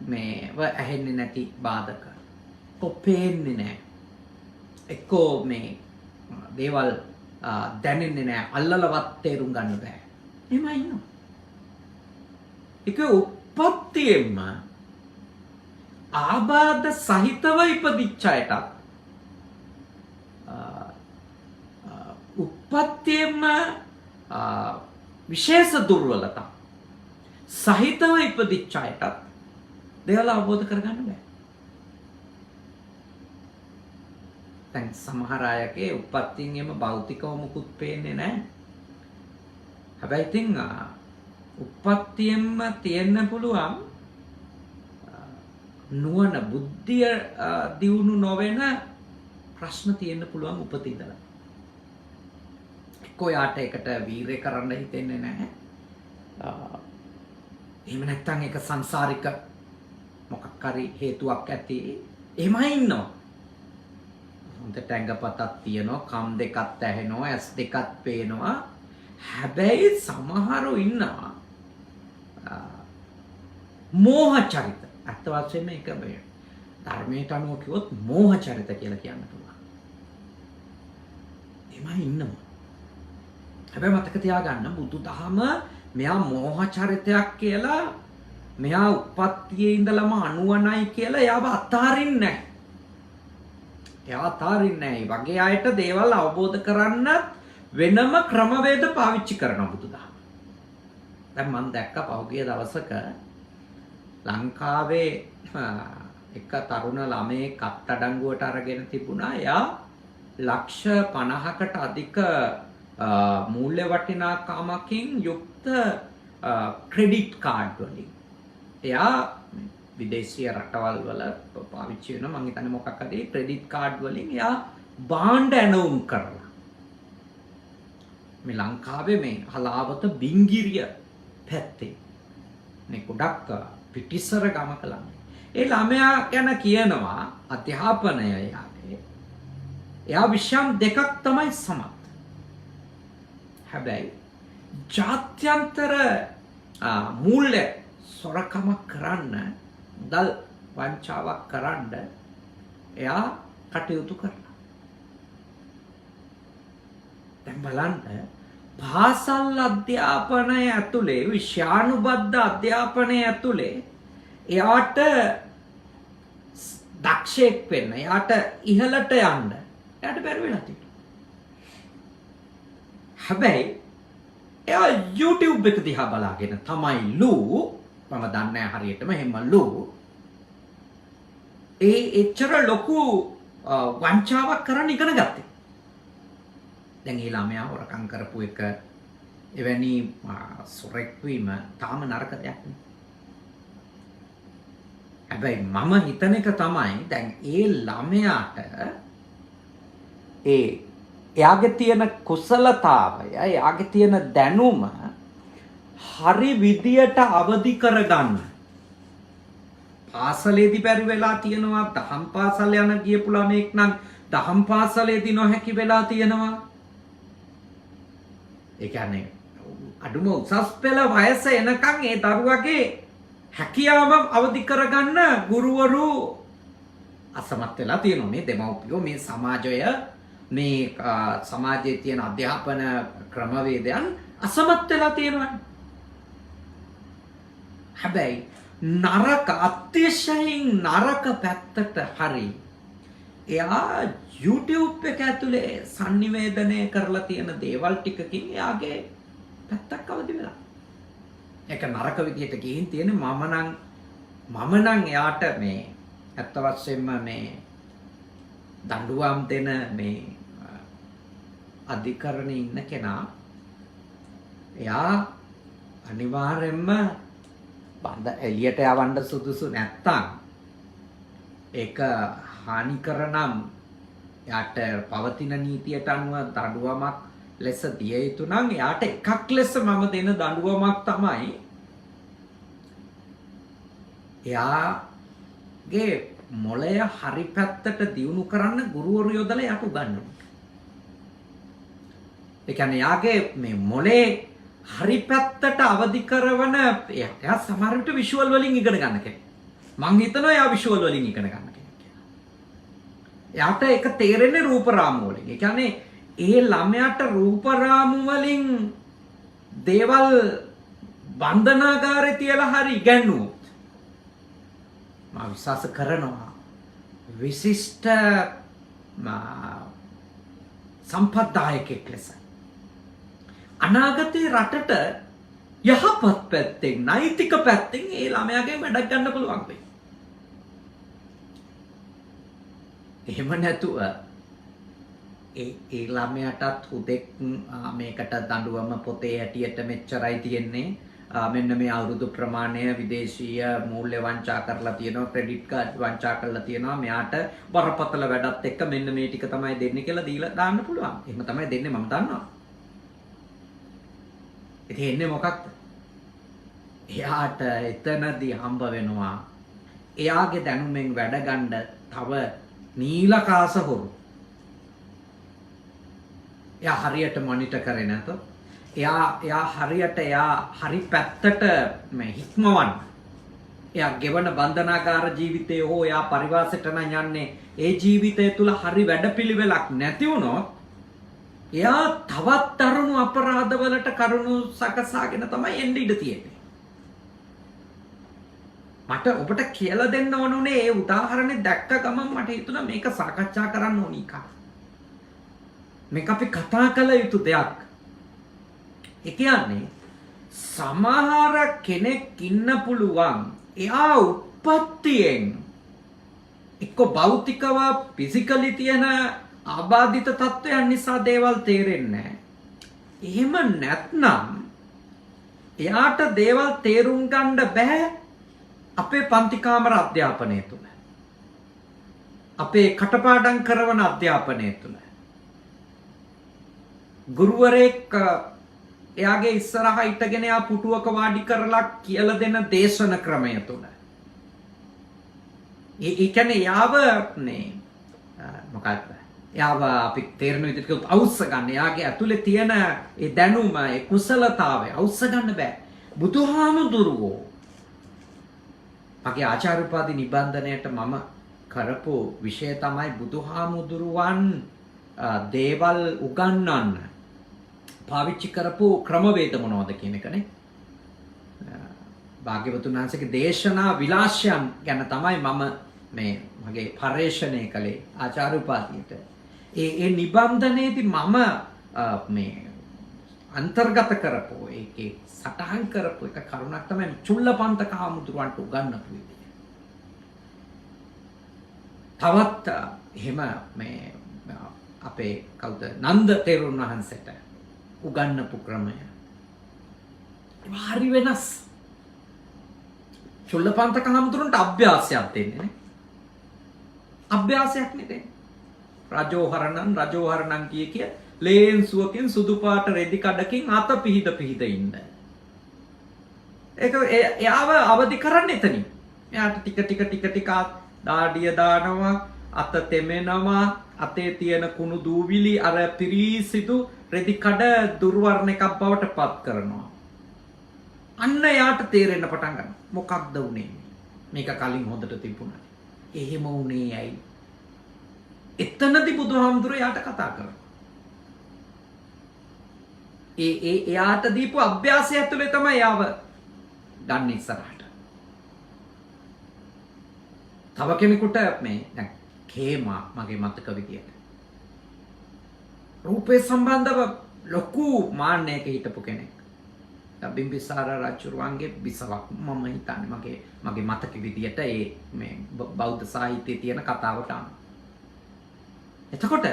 මේව ඇහෙන්නේ නැති බාධක. පේන්නේ නැහැ. එක්කෝ මේ දේවල් දැනෙන්නේ නැහැ. අල්ලලවත් තේරුම් ගන්න බෑ. එහෙමයි ඉන්නවා. ඒක උපත්තියෙම ආබාධ සහිතව ඉපදිච්ච අයට උපත්තියෙම විශේෂ දුර්වලතා සහිතව ඉපදිච්ච අයට දේවල් අවබෝධ කරගන්න බෑ. දැන් සමහර අයගේ උපත්තියෙන් එම භෞතිකව මුකුත් පේන්නේ නැහැ. හැබැයි ඉතින් උපත්තියෙන්ම තියෙන්න පුළුවන් නුවණ බුද්ධිය දියුණු නොවන ප්‍රශ්න තියෙන්න පුළුවන් උපතින් ඉඳලා. කොයාට එකට වීරය කරන්න හිතෙන්නේ නැහැ. එහෙම නැත්නම් ඒක සංසාරික මොකක් හරි හේතුවක් ඇති. එහෙමයි ඉන්නවා. හොඳට ඇඟපතක් තියෙනවා, කම් දෙකක් ඇහෙනවා, ඇස් දෙකක් පේනවා. හැබැයි සමහරව ඉන්නවා මෝහ චරිත. අත් වශයෙන්ම ඒක මේ ධර්මයට අනුව කිව්වොත් මෝහ චරිත කියලා කියන්න පුළුවන්. එහෙමයි ඉන්නවා. හැබැයි මතක තියාගන්න බුදුදහම මෙයා මෝහ චරිතයක් කියලා මෙයා උපත්තියේ ඉඳලම අනුවණයි කියලා එයාව අතාරින්නේ නැහැ. එයා අතාරින්නේ නැහැ. වගේ අයට දේවල් අවබෝධ කරන්න වෙනම ක්‍රමවේද පාවිච්චි කරන බුදුදහම. දැන් මම දැක්ක පහුගිය දවසක ලංකාවේ එක තරුණ ළමයෙක් අත්අඩංගුවට අරගෙන තිබුණා. එයා ලක්ෂ 50කට අධික මූල්‍ය වටිනාකමකින් යුක්ත ක්‍රෙඩිට් කාඩ් වලින් එයා විදේශීය රටවල් වල පාවිච්චි වෙන මම හිතන්නේ මොකක් හරි ක්‍රෙඩිට් කාඩ් වලින් එයා භාණ්ඩ ඇනවුම් කරලා මේ ලංකාවේ මේ හලාවත බිංගිරිය පැත්තේ මේ ගොඩක් පිටිසර ගමක ළමයි. ඒ ළමයා ගැන කියනවා අධ්‍යාපනය එයා විෂයන් දෙකක් තමයි සමත්. හැබැයි ජාත්‍යන්තර මූල්‍ය සොරකමක් කරන්න මුදල් වංචාවක් කරන්න එයා කටයුතු කරනවා. දැන් බලන්න පාසල් අධ්‍යාපනය ඇතුලේ විෂයානුබද්ධ අධ්‍යාපනය ඇතුලේ එයාට දක්ෂයෙක් වෙන්න එයාට ඉහළට යන්න එයාට බැරි වෙලා තියෙනවා. හැබැයි එයා YouTube එක දිහා බලාගෙන තමයි මම දන්නේ නැහැ හරියටම එහෙම එච්චර ලොකු වංචාවක් කරන්න ඉගෙන ගත්තේ. දැන් ඒ ළමයා හොරකම් කරපු එක එවැනි සොරෙක් වීම තාම නරක දෙයක් නේ. හැබැයි මම හිතන එක තමයි දැන් ඒ ළමයාට එයාගේ තියෙන කුසලතාවය එයාගේ තියෙන දැනුම හරි විදියට අවදි කරගන්න පාසලේදී බැරි වෙලා තියෙනවා. දහම් පාසල යන ගියපු ළමෙක් නම් දහම් පාසලේදී නොහැකි වෙලා තියෙනවා. ඒ කියන්නේ අඩුම උසස් පෙළ වයස එනකන් ඒ දරුවගේ හැකියාව අවදි කරගන්න ගුරුවරු අසමත් වෙලා තියෙනවා. මේ දෙමව්පියෝ මේ සමාජය මේ සමාජයේ තියෙන අධ්‍යාපන ක්‍රමවේදයන් අසමත් වෙලා තියෙනවා. හැබැයි නරක අතිශයින් නරක පැත්තට හරි එයා YouTube එක ඇතුලේ sannivedanaya කරලා තියෙන දේවල් ටිකකින් එයාගේ පැත්තක් අවදි වෙලා. ඒක නරක විදියට ගිහින් තියෙන්නේ මම නම් එයාට මේ ඇත්ත වශයෙන්ම මේ දඬුවම් දෙන මේ අධිකරණේ ඉන්න කෙනා එයා අනිවාර්යෙන්ම බඳ එළියට යවන්න සුදුසු නැත්තම් ඒක හානිකර නම් යාට පවතින නීතියට අනුව දඬුවමක් ලෙස දිය යුතු නම් යාට එකක් ලෙස මම දෙන දඬුවමක් තමයි එයාගේ මොළය හරි පැත්තට දියුණු කරන්න ගුරුවරු යොදලා යාට උගන්වනවා. ඒ කියන්නේ යාගේ මේ මොළේ හරි පැත්තට අවදි කරන එයා සමහර විට විෂුවල් වලින් ඉගෙන ගන්න කෙනෙක්. මං හිතනවා එයා විෂුවල් වලින් ඉගෙන ගන්න කෙනෙක් කියලා. එයාට ඒක තේරෙන්නේ රූප රාමු වලින්. ඒ කියන්නේ ඒ ළමයාට රූප රාමු වලින් දේවල් බන්ධනාගාරේ තියලා හරි ඉගෙනුවොත් මම විශ්වාස කරනවා විශිෂ්ට සම්පත්දායකෙක් ලෙස අනාගතේ රටට යහපත් පැත්තෙන් නෛතික පැත්තෙන් ඒ ළමයාගේ වැඩක් ගන්න පුළුවන් වෙයි. එහෙම නැතුව ඒ ළමයාටත් හුදෙක් මේකට දඬුවම පොතේ හැටියට මෙච්චරයි තියෙන්නේ. මෙන්න මේ අවුරුදු ප්‍රමාණය විදේශීය මූල්‍ය වංචා කරලා තියෙනවා, ක්‍රෙඩිට් කාඩ් වංචා කරලා තියෙනවා. මෙයාට බරපතල වැඩත් එක්ක මෙන්න මේ ටික තමයි දෙන්නේ කියලා දීලා දාන්න පුළුවන්. එහෙම තමයි දෙන්නේ මම දන්නවා. ඉතින් එන්නේ මොකක්ද? එයාට එතනදී හම්බ වෙනවා එයාගේ දැනුමෙන් වැඩ ගන්න තව නීලකාස හොරු. එයා හරියට මොනිටර් කරේ නැතොත් එයා හරියට හරි පැත්තට මේ හික්මවන්න. එයා ගෙවන බන්ධනාගාර ජීවිතේ හෝ එයා පරිවාසයට නම් යන්නේ ඒ ජීවිතය තුල හරි වැඩපිළිවෙලක් නැති වුණොත් එයා තවත් දරුණු අපරාධවලට කරුණු සකසාගෙන තමයි එන්න ඉඩ තියෙන්නේ. මට ඔබට කියලා දෙන්න ඕනුනේ ඒ උදාහරණේ දැක්ක ගමන් මට හිතුණා මේක සාකච්ඡා කරන්න ඕනි එකක්. මේක අපි කතා කළ යුතු දෙයක්. ඒ කියන්නේ සමහර කෙනෙක් ඉන්න පුළුවන් එයා උප්පත්තියෙන් එක්ක භෞතිකව ෆිසිකලි තියෙන ආබාධිත තත්ත්වයන් නිසා දේවල් තේරෙන්නේ නැහැ. එහෙම නැත්නම් එයාට දේවල් තේරුම් ගන්න බෑ අපේ පන්ති කාමර අධ්‍යාපනය තුළ. අපේ කටපාඩම් කරන අධ්‍යාපනය තුළ. ගුරුවරයෙක් එයාගේ ඉස්සරහා ඉටගෙන යා පුටුවක වාඩි කරලා කියලා දෙන දේශන ක්‍රමය තුළ. ඒ කියන්නේ යාව නේ මොකක්ද? යාව අපි තේරෙන විදිහට අවශ්‍ය ගන්න. යාගේ ඇතුලේ තියෙන ඒ දැනුම, ඒ කුසලතාවය අවශ්‍ය ගන්න බෑ. බුදුහාමුදුරුවෝ මගේ ආචාර්ය උපාධි නිබන්ධනයට මම කරපු විෂය තමයි බුදුහාමුදුරුවන් දේවල් උගන්වන්න පාවිච්චි කරපු ක්‍රමවේද මොනවද කියන එකනේ. භාග්‍යවතුන් වහන්සේගේ දේශනා විලාසයන් ගැන තමයි මම මේ මගේ පරිශ්‍රණය කළේ ආචාර්ය උපාධියට. ඒ නිබන්ධනයේදී මම මේ අන්තර්ගත කරපු ඒකේ සටහන් කරපු එක කරුණක් තමයි චුල්ලපන්තක හාමුදුරුවන්ට උගන්වපු විදිය. තවත් එහෙම මේ අපේ කවුද නන්ද තෙරුන් වහන්සේට උගන්වපු ක්‍රමය හරි වෙනස්. චුල්ලපන්තක හාමුදුරුවන්ට අභ්‍යාසයක් දෙන්නේ නේ. අභ්‍යාසයක් නෙදේ. රජෝහරණන් කිය ලේන්සුවකින් සුදු පාට රෙදි කඩකින් අත පිහිද ඉන්න. ඒක එයාව අවදි කරන්න එතනින්. එයාට ටික දාඩිය දානවා, අත තෙමෙනවා, අතේ තියෙන කුණු දූවිලි අර පිරිසිදු රෙදි කඩ දුර්වර්ණ එකක් බවට පත් කරනවා. අන්න යාට තේරෙන්න පටන් ගන්නවා. මොකක්ද උනේ? මේක කලින් හොඳට තිබුණා. එහෙම උනේ ඇයි? එතනදී බුදුහාමුදුරුවෝ යාට කතා කරනවා. එයාට දීපු අභ්‍යාසය ඇතුලේ තමයි යාව ගන්න ඉස්සරහට. තව කෙනෙකුට මේ දැන් කේමා මගේ මතක විදියට රූපේ සම්බන්ධව ලොකු මාන්නයක හිටපු කෙනෙක්. බිම්බිසාර රජුරුවන්ගේ බිසවක් මම හිතන්නේ මගේ මතක විදියට මේ බෞද්ධ සාහිත්‍යයේ තියෙන කතාවට අනුව. එතකොට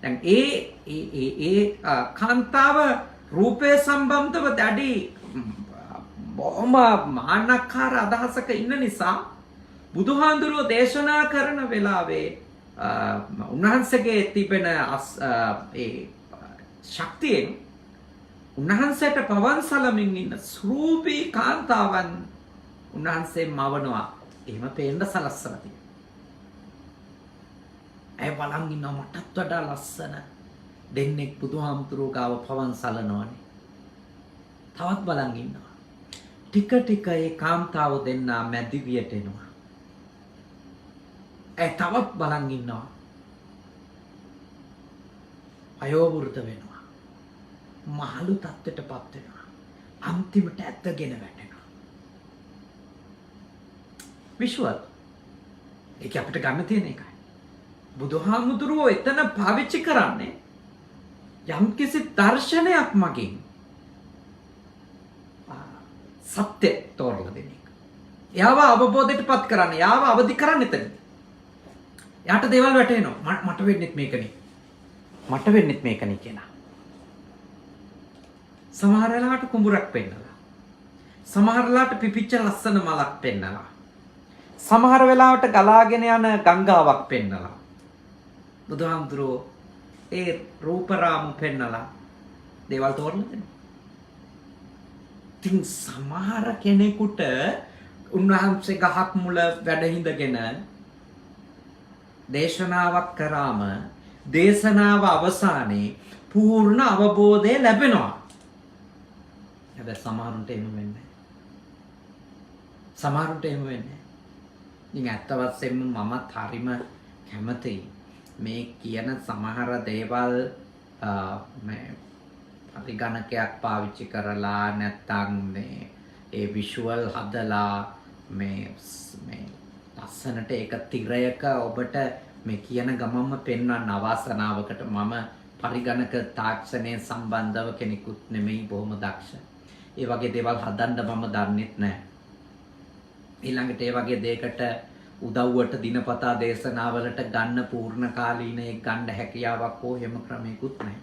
දැන් ඒ කාන්තාව රූපේ සම්බන්ධව දැඩි බොහොම මාන්නකාර අදහසක ඉන්න නිසා බුදුහාඳුරුවෝ දේශනා කරන වෙලාවේ උන්වහන්සේගේ තිබෙන ඒ ශක්තියෙන් උන්වහන්සේට පවන්සලමින් ඉන්න සූපී කාන්තාවන් උන්වහන්සේ මවනවා. එහෙම පේන්න සලස්සලා තියෙනවා. ඇය බලන් ඉන්නවා මටත් වඩා ලස්සන දෙන්නෙක් බුදුහාමුදුරුවෝ ගාව පවන්සලනවනේ. තවත් බලන් ඉන්නවා. ටික ටික ඒ කාන්තාව දෙන්නා මැදිවියට එනවා. ඇය තවත් බලන් ඉන්නවා. අයෝවෘත වෙනවා. මහලු තත්ත්වයටපත් වෙනවා. අන්තිමට ඇත්තගෙන වැටෙනවා. විශ්වාස. ඒක අපිට ගන්න තියෙන එකයි. බුදුහාමුදුරුවෝ එතන පාවිච්චි කරන්නේ යම්කිසි දර්ශනයක් මගින් සත්‍ය තෝරලා දෙන එක. එයාව අවබෝධයටපත් කරන්න, එයාව අවදි කරන්න එතන. එයාට දේවල් වැටෙනවා. මට වෙන්නෙත් මේකනේ. මට වෙන්නෙත් මේකනේ කියලා. සමහර වෙලාවට කුඹුරක් පෙන්නලා. සමහර වෙලාවට පිපිච්ච ලස්සන මලක් පෙන්නලා. සමහර වෙලාවට ගලාගෙන යන ගංගාවක් පෙන්නලා. බුදුහාමුදුරුවෝ ඒ රූපරාමු පෙන්නලා දේවල් තෝරලා දෙනවා. ඉතින් සමහර කෙනෙකුට උන්වහන්සේ ගහක් මුල වැඩ හිඳගෙන දේශනාවක් කරාම දේශනාව අවසානයේ පූර්ණ අවබෝධය ලැබෙනවා. හැබැයි සමහරුන්ට එහෙම වෙන්නේ නැහැ. සමහරුන්ට එහෙම වෙන්නේ නැහැ. ඉතින් ඇත්ත වශයෙන්ම මමත් හරිම කැමතියි මේ කියන සමහර දේවල් මේ පරිගණකයක් පාවිච්චි කරලා නැත්නම් මේ ඒ විෂුවල් හදලා මේ ලස්සනට ඒක තිරයක ඔබට මේ කියන ගමන්ම පෙන්වන්න අවාසනාවකට මම පරිගණක තාක්ෂණය සම්බන්ධව කෙනෙකුත් නෙමෙයි බොහොම දක්ෂ. ඒ වගේ දේවල් හදන්න මම දන්නෙත් නැහැ. ඊළඟට ඒ වගේ දෙයකට උදව්වට දිනපතා දේශනාවලට ගන්න පූර්ණ කාලීනයක් ගන්න හැකියාවක් හෝ හැම ක්‍රමයකුත් නැහැ.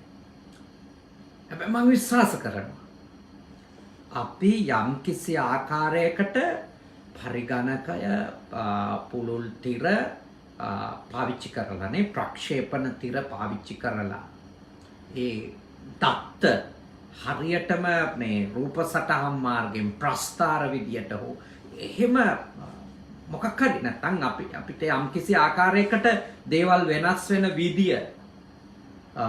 හැබැයි මම විශ්වාස කරනවා අපි යම් කිසි ආකාරයකට පරිගණකය පුළුල් තිර පාවිච්චි කරලානේ ප්‍රක්ෂේපණ තිර පාවිච්චි කරලා ඒ දත්ත හරියටම මේ රූප සටහන් මාර්ගයෙන් ප්‍රස්ථාර විදියට හෝ එහෙම මොකක් හරි නැත්නම් අපිට යම් කිසි ආකාරයකට දේවල් වෙනස් වෙන විදිය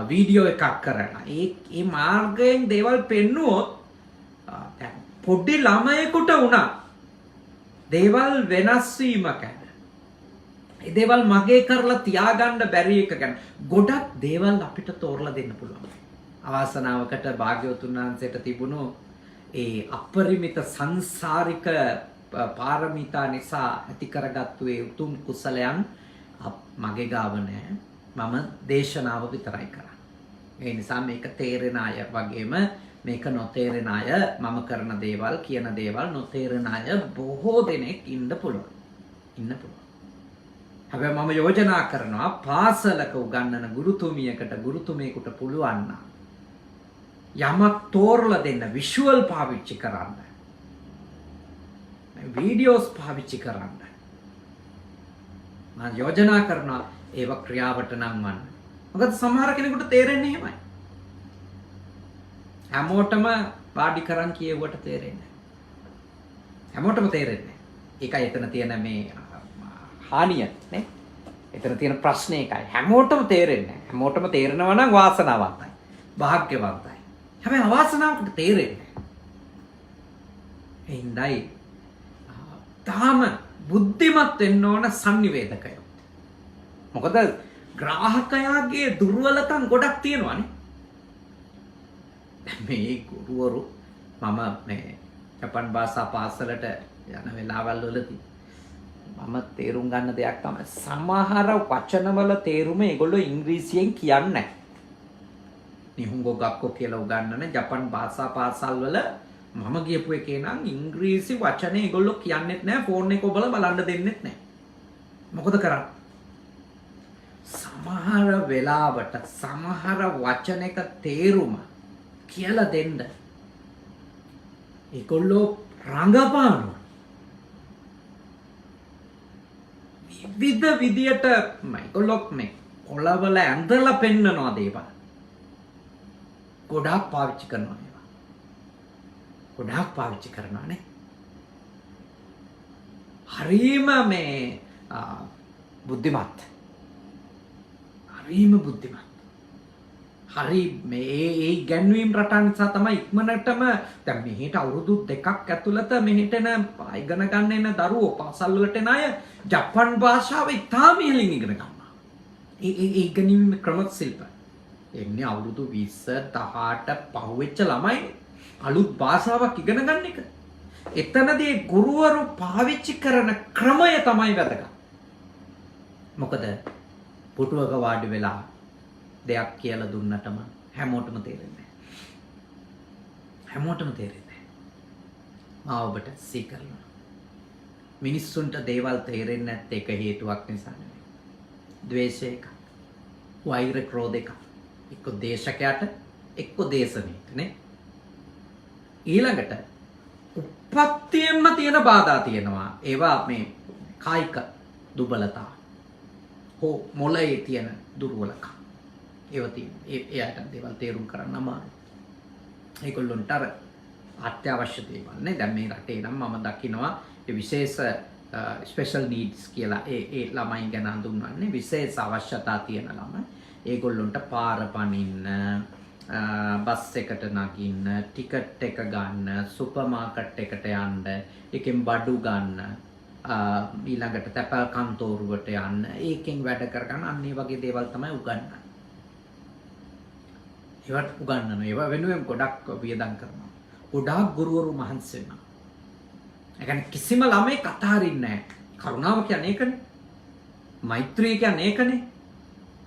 වීඩියෝ එකක් කරලා ඒ මාර්ගයෙන් දේවල් පෙන්නුවොත් දැන් පොඩි ළමයෙකුට උනා දේවල් වෙනස් වීම ගැන ඒ දේවල් මගේ කරලා තියාගන්න බැරි එක ගැන ගොඩක් දේවල් අපිට තෝරලා දෙන්න පුළුවන්. අවාසනාවකට භාග්‍යවතුන් වහන්සේට තිබුණු ඒ අපරිමිත සංසාරික පාරමිතා නිසා ඇති කරගත්තු ඒ උතුම් කුසලයන් මගේ ගාව නැහැ. මම දේශනාව විතරයි කරන්නේ. ඒ නිසා මේක තේරෙන අය වගේම මේක නොතේරෙන අය මම කරන දේවල් කියන දේවල් නොතේරෙන අය බොහෝ දෙනෙක් ඉන්න පුළුවන්. හැබැයි මම යෝජනා කරනවා පාසලක උගන්වන ගුරුතුමියකට ගුරුතුමියෙකුට පුළුවන් නම් යමක් තෝරලා දෙන්න විෂුවල් පාවිච්චි කරන්න. වීඩියෝස් පාවිච්චි කරන්න. මම යෝජනා කරනවා ඒව ක්‍රියාවට නංවන්න. මොකද සමහර කෙනෙකුට තේරෙන්නේ එහෙමයි. හැමෝටම පාඩි කරන් කියෙව්වට තේරෙන්නේ නැහැ. හැමෝටම තේරෙන්නේ නැහැ. ඒකයි එතන තියෙන මේ හානිය නේ. එතන තියෙන ප්‍රශ්නේ එකයි. හැමෝටම තේරෙන්නේ නැහැ. හැමෝටම තේරෙනවා නම් වාසනාවන්තයි. භාග්‍යවන්තයි. හැබැයි අවාසනාවකට තේරෙන්නේ නැහැ. එහිඳයි තාම බුද්ධිමත් වෙන්න ඕන සංනිවේදකයෝ. මොකද ග්‍රාහකයාගේ දුර්වලකම් ගොඩක් තියෙනවානේ. මේ ගුරුවරු මම මේ ජපන් භාෂා පාසලට යන වෙලාවල් වලදී මම තේරුම් ගන්න දෙයක් තමයි සමහර වචනවල තේරුම ඒගොල්ලෝ ඉංග්‍රීසියෙන් කියන්නේ නැහැ. නිහුංගෝ ගක්කෝ කියලා උගන්වන ජපන් භාෂා පාසල් වල මම ගියපු එකේ නම් ඉංග්‍රීසි වචනේ ඒගොල්ලෝ කියන්නෙත් නැහැ, ෆෝන් එක ඔබලා බලන්න දෙන්නෙත් නැහැ. මොකද කරන්නේ? සමහර වෙලාවට සමහර වචනයක තේරුම කියලා දෙන්න ඒගොල්ලෝ රඟපානවා. විවිධ විදියට ඒගොල්ලෝ මේ කොළවල ඇඳලා පෙන්නනවා දේවල්. ගොඩාක් පාවිච්චි කරනවා ඒවා. ගොඩාක් පාවිච්චි කරනවානේ. හරීම මේ බුද්ධිමත්. හරීම බුද්ධිමත්. හරි මේ ඒ ගැන්වීම් රටා නිසා තමයි ඉක්මනටම දැන් මෙහෙට අවුරුදු 2ක් ඇතුළත මෙහෙට එන ඉගෙන ගන්න එන දරුවෝ පාසල් වලට එන අය ජපන් භාෂාව ඉතාම ඉහළින් ඉගෙන ගන්නවා. ඒ ඉගෙනීම ක්‍රම ශිල්ප. එන්නේ අවුරුදු 20 18 පහුවෙච්ච ළමයි අලුත් භාෂාවක් ඉගෙන ගන්න එක. එතනදී ගුරුවරු පාවිච්චි කරන ක්‍රමය තමයි වැදගත්. මොකද පුටුවක වාඩි වෙලා දෙයක් කියලා දුන්නටම හැමෝටම තේරෙන්නේ නැහැ. හැමෝටම තේරෙන්නේ නැහැ. ඔබට සීකරනවා. මිනිස්සුන්ට දේවල් තේරෙන්නේ නැත්තේ එක හේතුවක් නිසා නෙවෙයි. ද්වේෂය එක. වෛර ක්‍රෝධ එක. එක්ක දේශකයට එක්ක දේශනයට නේ. ඊළඟට උපත්තියෙන්ම තියෙන බාධා තියෙනවා. ඒවා මේ කායික දුබලතා. හෝ මොළයේ තියෙන දුර්වලකම්. එයාට දේවල් තේරුම් කරන්න අමාරුයි. ඒගොල්ලොන්ට අර අත්‍යවශ්‍ය දේවල් නේ. දැන් මේ රටේ නම් මම දකිනවා ඒ විශේෂ ස්පෙෂල් නීඩ්ස් කියලා ඒ ළමයි ගැන හඳුන්වන්නේ විශේෂ අවශ්‍යතා තියෙන ළමයි. ඒගොල්ලොන්ට පාර පනින්න, බස් එකට නගින්න, ටිකට් එක ගන්න, සුපර් මාකට් එකට යන්න, එකෙන් බඩු ගන්න, ඊළඟට තැපැල් කන්තෝරුවට යන්න, ඒකෙන් වැඩ කරගන්න අන්න ඒ වගේ දේවල් තමයි උගන්වන්නේ. ඒවට උගන්වනවා. ඒවා වෙනුවෙන් ගොඩක් වියදම් කරනවා. ගොඩාක් ගුරුවරු මහන්සි වෙනවා. ඒ කියන්නේ කිසිම ළමෙක් අතහරින්නේ නැහැ. කරුණාව කියන්නේ ඒකනේ. මෛත්‍රිය කියන්නේ ඒකනේ.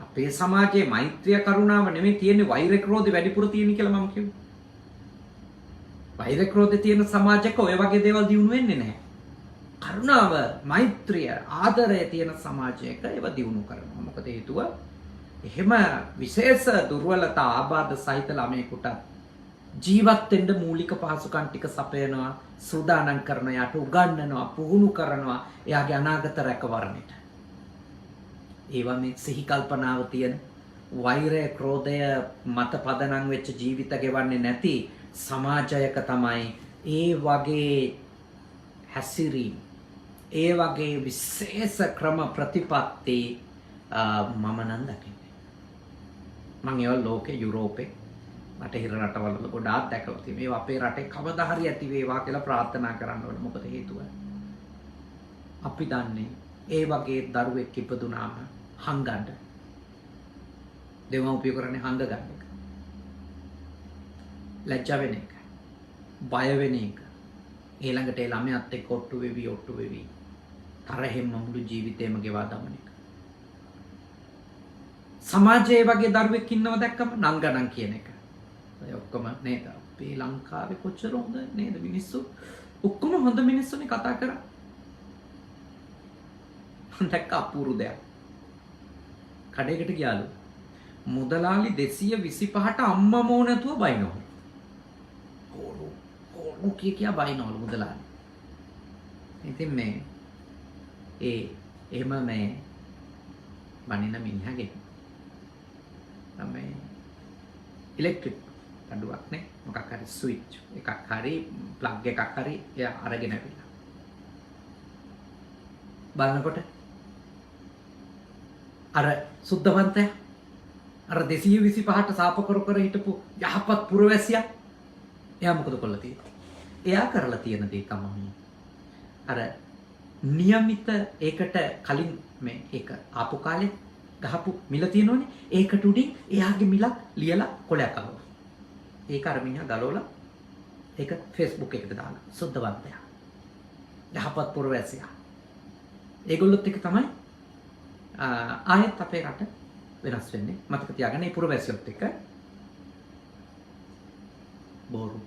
අපේ සමාජයේ මෛත්‍රිය කරුණාව නෙමෙයි තියෙන්නේ, වෛර ක්‍රෝධ වැඩිපුර තියෙන කියලා මම කිව්වා. වෛර ක්‍රෝධ තියෙන සමාජයක ඔය වගේ දේවල් දියුණු වෙන්නේ නැහැ. කරුණාව, මෛත්‍රිය, ආදරය තියෙන සමාජයක ඒවා දියුණු කරනවා. මොකද හේතුව එහෙම විශේෂ දුර්වලතා ආබාධ සහිත ළමයෙකුට ජීවත් වෙන්න මූලික පහසුකම් ටික සපයනවා, සූදානම් කරන යට උගන්වනවා, පුහුණු කරනවා එයාගේ අනාගත රැකවරණයට. ඒවා මේ සිහි කල්පනාව තියෙන වෛරය, ක්‍රෝධය මත පදනම් වෙච්ච ජීවිත ගෙවන්නේ නැති සමාජයක තමයි ඒ වගේ හැසිරීම, ඒ වගේ විශේෂ ක්‍රම ප්‍රතිපත්ති මම නම් දකින්නේ. මම ඒවා ලෝකේ යුරෝපේ බටහිර රටවල ගොඩාක් දැකලා තියෙනවා. ඒවා අපේ රටේ කවදා හරි ඇති වේවා කියලා ප්‍රාර්ථනා කරන්න ඕනේ. මොකද හේතුව අපි දන්නේ ඒ වගේ දරුවෙක් ඉපදුනාම හංගන්න. දෙමව්පියෝ කරන්නේ හංග ගන්න එක. ලැජ්ජා වෙන එක. බය වෙන එක. ඊළඟට ඒ ළමයාත් එක්ක ඔට්ටු වෙවි තරහෙම මුළු ජීවිතේම ගෙවා දමන එක. සමාජයේ වගේ දරුවෙක් ඉන්නව දැක්කම නංගනම් කියන එක. ඔය ඔක්කොම නේද? අපේ ලංකාවේ කොච්චර හොඳ නේද මිනිස්සු? ඔක්කොම හොඳ මිනිස්සුනේ කතා කරා. දැක්ක අපූර්ව දෙයක්. කඩේකට ගියාලු. මුදලාලි 225ට අම්මමෝ නැතුව බයිනවලු. ඕ කියා බයිනවලු මුදලාලි. ඉතින් මේ එහෙම මේ බනින මිනිහගේ තමයි ඉලෙක්ට්‍රික් කඩුවක් නේ, මොකක් හරි ස්විච් එකක් හරි ප්ලග් එකක් හරි එයා අරගෙන ඇවිල්ලා බලනකොට අර සුද්ධවන්තයා අර 225ට සාප කර කර හිටපු යහපත් පුරවැසියා එයා මොකද කරලා තියෙන්නේ? එයා කරලා තියෙන දේ තමයි අර નિયમિત ඒකට කලින් මේ ඒක ආපු කාලේ ගහපු මිල තියෙනෝනේ ඒකට උඩින් එයාගේ මිලක් ලියලා කොලයක් අහුවා. ඒක අර මිනිහා ගලවලා ඒක Facebook එකට දාලා සුද්ධවන්තයා. යහපත් පුරවැසියා. ඒගොල්ලොත් එක තමයි ආයෙත් අපේ රට වෙනස් වෙන්නේ. මතක තියාගන්න මේ පුරවැසියොත් එක බෝරු.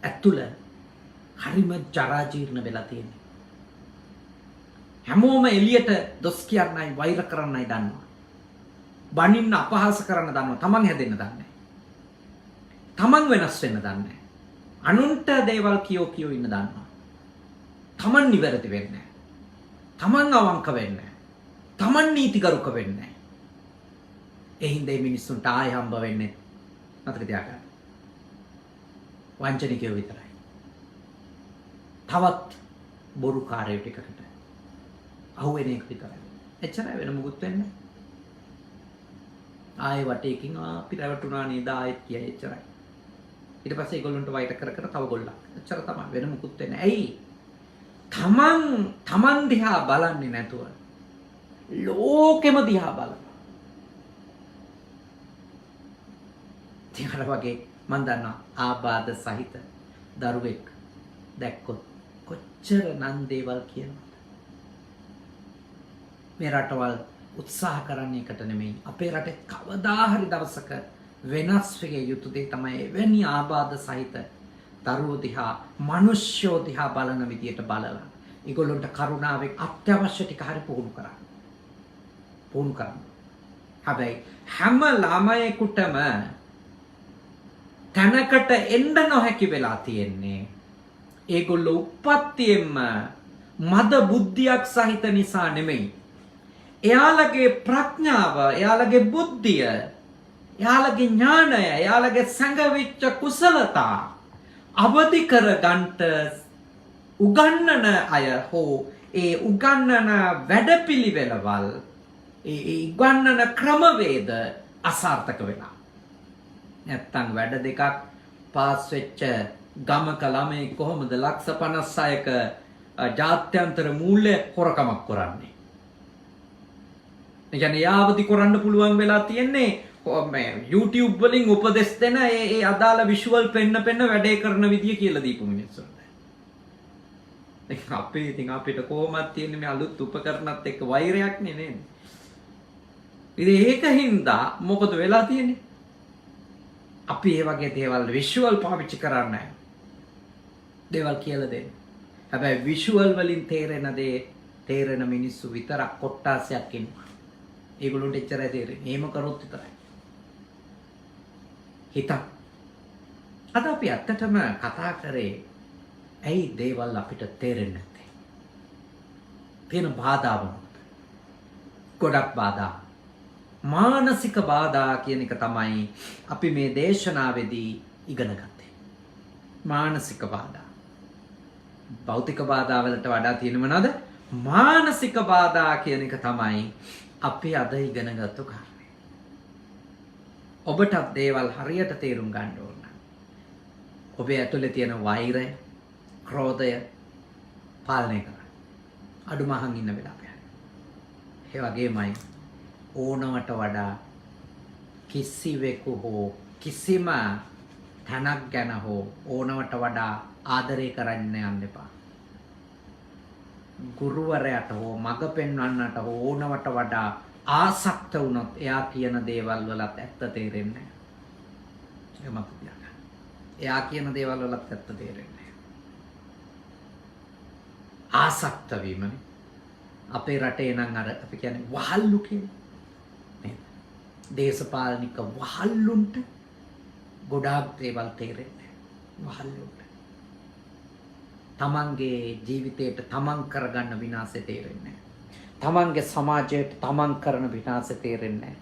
ඇතුළ හරිම ජරා ජීර්ණ වෙලා තියෙන්නේ. හැමෝම එළියට දොස් කියන්නයි වෛර කරන්නයි දන්නවා. බනින්න අපහාස කරන්න දන්නවා. තමන් හැදෙන්න දන්නේ. තමන් වෙනස් වෙන්න දන්නේ. අනුන්ට දේවල් කියෝ ඉන්න දන්නවා. තමන් නිවැරදි වෙන්නේ. තමන් අවංක වෙන්නේ. තමන් නීතිගරුක වෙන්නේ. ඒ හින්දා මේ මිනිස්සුන්ට ආය හම්බ වෙන්නේ මතක තියාගන්න. වංචනිකයෝ විතරයි. තවත් බොරු කාර්යය ටිකකට අහුවෙන එක විතරයි. එච්චරයි වෙන මොකුත් වෙන්නේ නැහැ. ආයෙ වටේකින් අපි රැවටුණා නේද ආයෙත් කියයි එච්චරයි. ඊට පස්සේ ඒගොල්ලන්ට වයිට කර කර තව ගොල්ලක්. එච්චර තමයි වෙන මොකුත් වෙන්නේ නැහැ. ඇයි? තමන් දිහා බලන්නේ නැතුව ලෝකෙම දිහා බලනවා. තියර වගේ මන් දන්නවා ආබාධ සහිත දරුවෙක් දැක්කොත් කොච්චර නම් දේවල් කියනවද? මේ රටවල් උත්සාහ කරන්නේ එකට නෙමෙයි. අපේ රටේ කවදා හරි දවසක වෙනස් වෙගේ යුතු දේ තමයි එවැනි ආබාධ සහිත දරුවෝ දිහා, මිනිස්සුෝ දිහා බලන විදියට බලලා ඒගොල්ලන්ට කරුණාවෙන් අත්‍යවශ්‍ය ටික හරි පුහුණු කරන්න. හැබැයි හැම ළමයෙකුටම තැනකට එන්න නොහැකි වෙලා තියෙන්නේ ඒගොල්ලෝ උප්පත්තියෙන්ම මද බුද්ධියක් සහිත නිසා නෙමෙයි. එයාලගේ ප්‍රඥාව, එයාලගේ බුද්ධිය, එයාලගේ ඥානය, එයාලගේ සංගවිච්ච කුසලතා අවදි කරගන්නට උගන්නන අය හෝ ඒ උගන්නන වැඩපිළිවෙළවල්, ඒ උගන්නන ක්‍රමවේද අසාර්ථක වෙලා. නැත්තම් වැඩ දෙකක් පාස් වෙච්ච ගමක ළමයි කොහොමද 56ක ජාත්‍යන්තර මූල්‍ය හොරකමක් කරන්නේ? ඒ කියන්නේ යාවදි කරන්න පුළුවන් වෙලා තියෙන්නේ YouTube වලින් උපදෙස් දෙන ඒ අදාළ විෂුවල් පෙන්න වැඩේ කරන විදිය කියලා දීපු මිනිස්සුන්ට. ඉතින් අපිට කොහොමද තියෙන්නේ මේ අලුත් උපකරණත් එක්ක වෛරයක් නේද? ඉතින් ඒකින්ද මොකද වෙලා තියෙන්නේ? අපි මේ වගේ දේවල් විෂුවල් පාවිච්චි කරන්නේ නැහැ. දේවල් කියලා දෙන්න. හැබැයි විෂුවල් වලින් තේරෙන මිනිස්සු විතරක් කොට්ටාසයක් ඉන්නවා. ඒගොල්ලන්ට එච්චරයි තේරෙන්නේ. එහෙම කරොත් විතරයි. හිතක්. අද අපි ඇත්තටම කතා කරේ ඇයි දේවල් අපිට තේරෙන්නේ නැත්තේ? තියෙන බාධා මොනවද? ගොඩක් බාධා. මානසික බාධා කියන එක තමයි අපි මේ දේශනාවේදී ඉගෙන ගත්තේ. මානසික බාධා. භෞතික බාධා වලට වඩා තියෙන මොනවද? මානසික බාධා කියන එක තමයි අපි අද ඉගෙන ගත්ත කාරණේ. ඔබට දේවල් හරියට තේරුම් ගන්න ඕන. ඔබේ ඇතුලේ තියෙන වෛරය, ක්‍රෝධය පාලනය කරන්න. අඩුමහන් ඉන්න වෙලාවය. ඒ වගේමයි ඕනවට වඩා කිසිවෙකු හෝ කිසිම තැනක් ගැන හෝ ඕනවට වඩා ආදරය කරන්න යන්න එපා. ගුරුවරයාට හෝ මඟ පෙන්වන්නට හෝ ඕනවට වඩා ආසක්ත වුණොත් එයා කියන දේවල් වලත් ඇත්ත තේරෙන්නේ නැහැ. එයා කියන දේවල් වලත් ඇත්ත තේරෙන්නේ නැහැ. ආසක්ත වීමනේ. අපේ රටේ නම් අර අපි කියන්නේ වහල්ලු කියන්නේ. දේශපාලනික වහල්ලුන්ට ගොඩාක් දේවල් තේරෙන්නේ වහල්ලුන්ට. තමන්ගේ ජීවිතයට තමන් කරගන්න විනාශය තේරෙන්නේ. තමන්ගේ සමාජයට තමන් කරන විනාශය තේරෙන්නේ.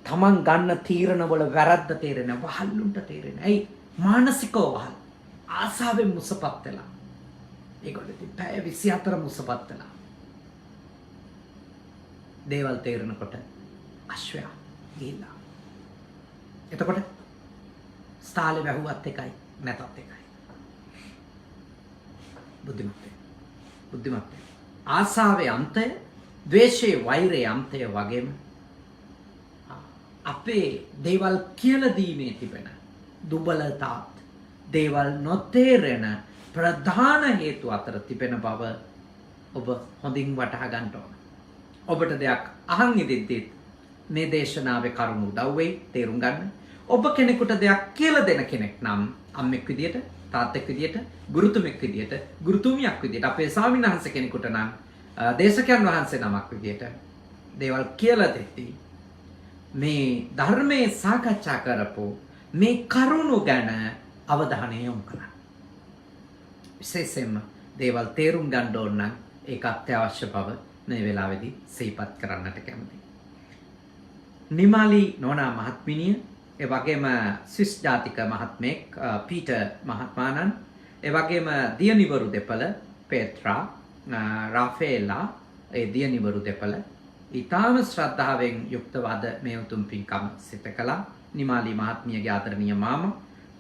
තමන් ගන්න තීරණවල වැරද්ද තේරෙන්නේ වහල්ලුන්ට තේරෙන්නේ. ඇයි? මානසිකව වහල්. ආසාවෙන් මුසපත් වෙලා. ඒගොල්ලෝ ඉතින් පැය 24 මුසපත් වෙලා. දේවල් තේරෙනකොට අශ්වයා ගිහිල්ලා. එතකොට ස්ථාලේ වැහුවත් එකයි නැතත් එකයි. බුද්ධිමත් ආසාවේ අන්තය, ද්වේෂයේ වෛරයේ අන්තය වගේම අපේ දේවල් කියලා දීමේ තිබෙන දුබලතාවත් දේවල් නොතේරෙන ප්‍රධාන හේතු අතර තිබෙන බව ඔබ හොඳින් වටහා ගන්න ඕන. ඔබට දෙයක් අහන් ඉදිද්දී මේ දේශනාවේ කරුණු උදව් වෙයි තේරුම් ගන්න. ඔබ කෙනෙකුට දෙයක් කියලා දෙන කෙනෙක් නම් අම්මෙක් විදියට, තාත්තෙක් විදියට, ගුරුතුමෙක් විදියට, ගුරුතුමියක් විදියට, අපේ ස්වාමීන් වහන්සේ කෙනෙකුට නම් දේශකයන් වහන්සේ නමක් විදියට දේවල් කියලා දෙද්දී මේ ධර්මයේ සාකච්ඡා කරපු මේ කරුණු ගැන අවධානය යොමු කරන්න. විශේෂයෙන්ම දේවල් තේරුම් ගන්න ඕන නම් ඒක අත්‍යවශ්‍ය බව මේ වෙලාවේදී සිහිපත් කරන්නට කැමතියි. නිමාලි නෝනා මහත්මිනිය, ඒ වගේම ස්විස් ජාතික මහත්මයෙක් පීටර් මහත්මාණන්, ඒ වගේම දියණිවරු දෙපළ පේත්‍රා, රාෆේලා, ඒ දියණිවරු දෙපළ ඊටාම ශ්‍රද්ධාවෙන් යුක්තව අද මේ උතුම් පින්කම සිදු කළා. නිමාලි මහත්මියගේ ආදරණීය මාමා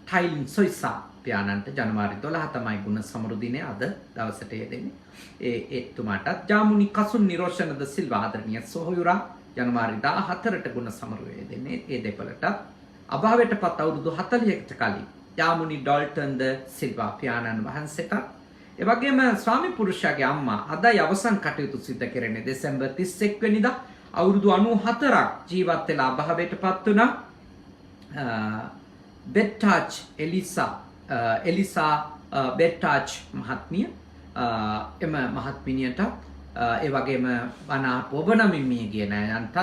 ටයිලින් සොයිසා පියාණන්ට ජනවාරි 12 තමයි ගුණ සමරු දිනේ අද දවසට යෙදෙන්නේ. ඒ එතුමාටත් ජාමුනි කසුන් නිරෝෂණ ද සිල්වා ආදරණීය සොහොයුරා ජනවාරි 14ට ගුණ සමරු යෙදෙන්නේ. ඒ දෙපළටත් අභාවයටපත් අවුරුදු 40කට කලින් යාමුනි ඩෝල්ටන් ද සිල්වා පියාණන් වහන්සේට, ඒ වගේම ස්වාමි පුරුෂයාගේ අම්මා අදයි අවසන් කටයුතු සිදු කරන්නේ දෙසැම්බර් 31 වෙනිදා අවුරුදු 94ක් ජීවත් වෙලා අභාවයටපත් වුණා. බෙට්ටාච් එලිසා බෙට්ටාච් මහත්මිය, එම මහත්මිනියට ඒ වගේම ඔබ නමින් මියගිය නෑයන්ටත්,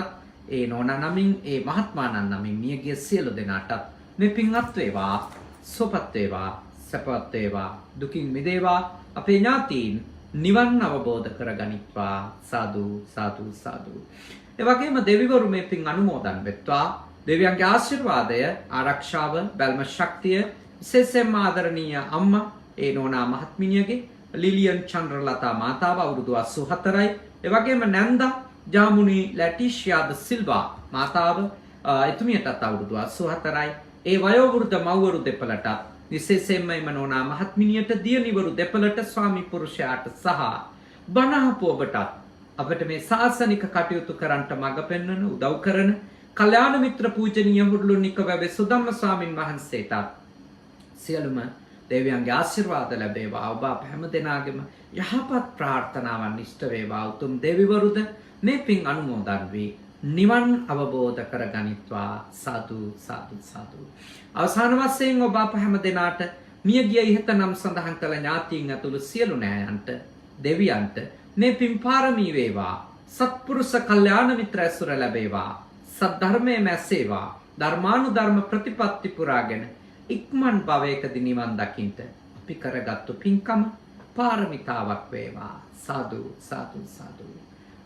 ඒ නෝනා නමින්, ඒ මහත්මාණන් නමින් මියගිය සියලු දෙනාටත් මේ පින්වත් වේවා, සුවපත් වේවා, සැපවත් වේවා, දුකින් මිදේවා, අපේ ඥාතීන් නිවන් අවබෝධ කරගනිත්වා. සාදු සාදු සාදු. ඒ වගේම දෙවිවරු මේ පින් අනුමෝදන් වෙත්වා. දෙවියන්ගේ ආශිර්වාදය, ආරක්ෂාව, බැල්ම ශක්තිය විශේෂයෙන්ම ආදරණීය අම්මා ඒ නෝනා මහත්මිනියගේ ලිලියන් චන්ද්‍රලතා මාතාව අවුරුදු 84යි. ඒ වගේම නැන්දා ජාමුනි ලැටිෂියා ද සිල්වා මාතාව එතුමියටත් අවුරුදු 84යි. ඒ වයෝවෘද්ධ මව්වරු දෙපළට විශේෂයෙන්ම එම නෝනා මහත්මිනියට, දියණිවරු දෙපළට, ස්වාමි පුරුෂයාට සහ බණහපු ඔබටත් අපිට මේ සාසනික කටයුතු කරන්නට මඟ පෙන්වන උදව් කරන කල්‍යාණ මිත්‍ර පූජනීය හුරුළුනික වැවේ සුදම්ම ස්වාමින් වහන්සේට සියලුම දෙවියන්ගේ ආශිර්වාද ලැබේවා. ඔබ අප හැම දෙනාගේම යහපත් ප්‍රාර්ථනාවන් ඉෂ්ට වේවා. උතුම් දෙවිවරුද මේ පින් අනුමෝදන් වී නිවන් අවබෝධ කරගනිත්වා. සාදු සාදු සාදු. අවසාන වශයෙන් ඔබ අප හැම දෙනාට මියගිය ඉහත නම් සඳහන් කළ ඥාතීන් ඇතුළු සියලු නෑයන්ට, දෙවියන්ට මේ පින් පාරමී වේවා. සත්පුරුෂ කල්‍යාණ මිත්‍ර ඇසුර ලැබේවා. සද්ධර්මයේ මැසේවා. ධර්මානුධර්ම ප්‍රතිපත්ති පුරාගෙන ඉක්මන් භවයකදී නිවන් දකින්ට අපි කරගත්තු පින්කම පාරමිතාවක් වේවා. සාදු සාදු සාදු.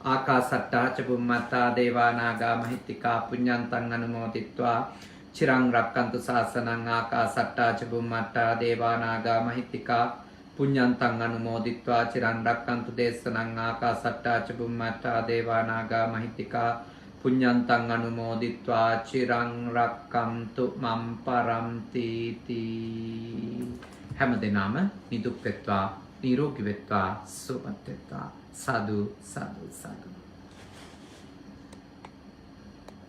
ආකාසට්ටා ච බුම්මත්තා දේවා නාග මහිත්‍තිකා පුඤ්ඤන්තං අනුමෝදිත්වා චිරං රක්칸තු ශාසනං. ආකාසට්ටා ච බුම්මත්තා දේවා නාග මහිත්‍තිකා පුඤ්ඤන්තං අනුමෝදිත්වා චිරං රක්칸තු දේශනං. ආකාසට්ටා ච බුම්මත්තා දේවා නාග මහිත්‍තිකා පුඤ්ඤන්තං අනුමෝදිත්වා චිරං රක්칸තු මම් පරන්ති තී. හැමදෙනාම නිදුක් වෙත්වා, නිරෝගී වෙත්වා, සුවපත් වෙත්වා. සාදු සාදු සාදු.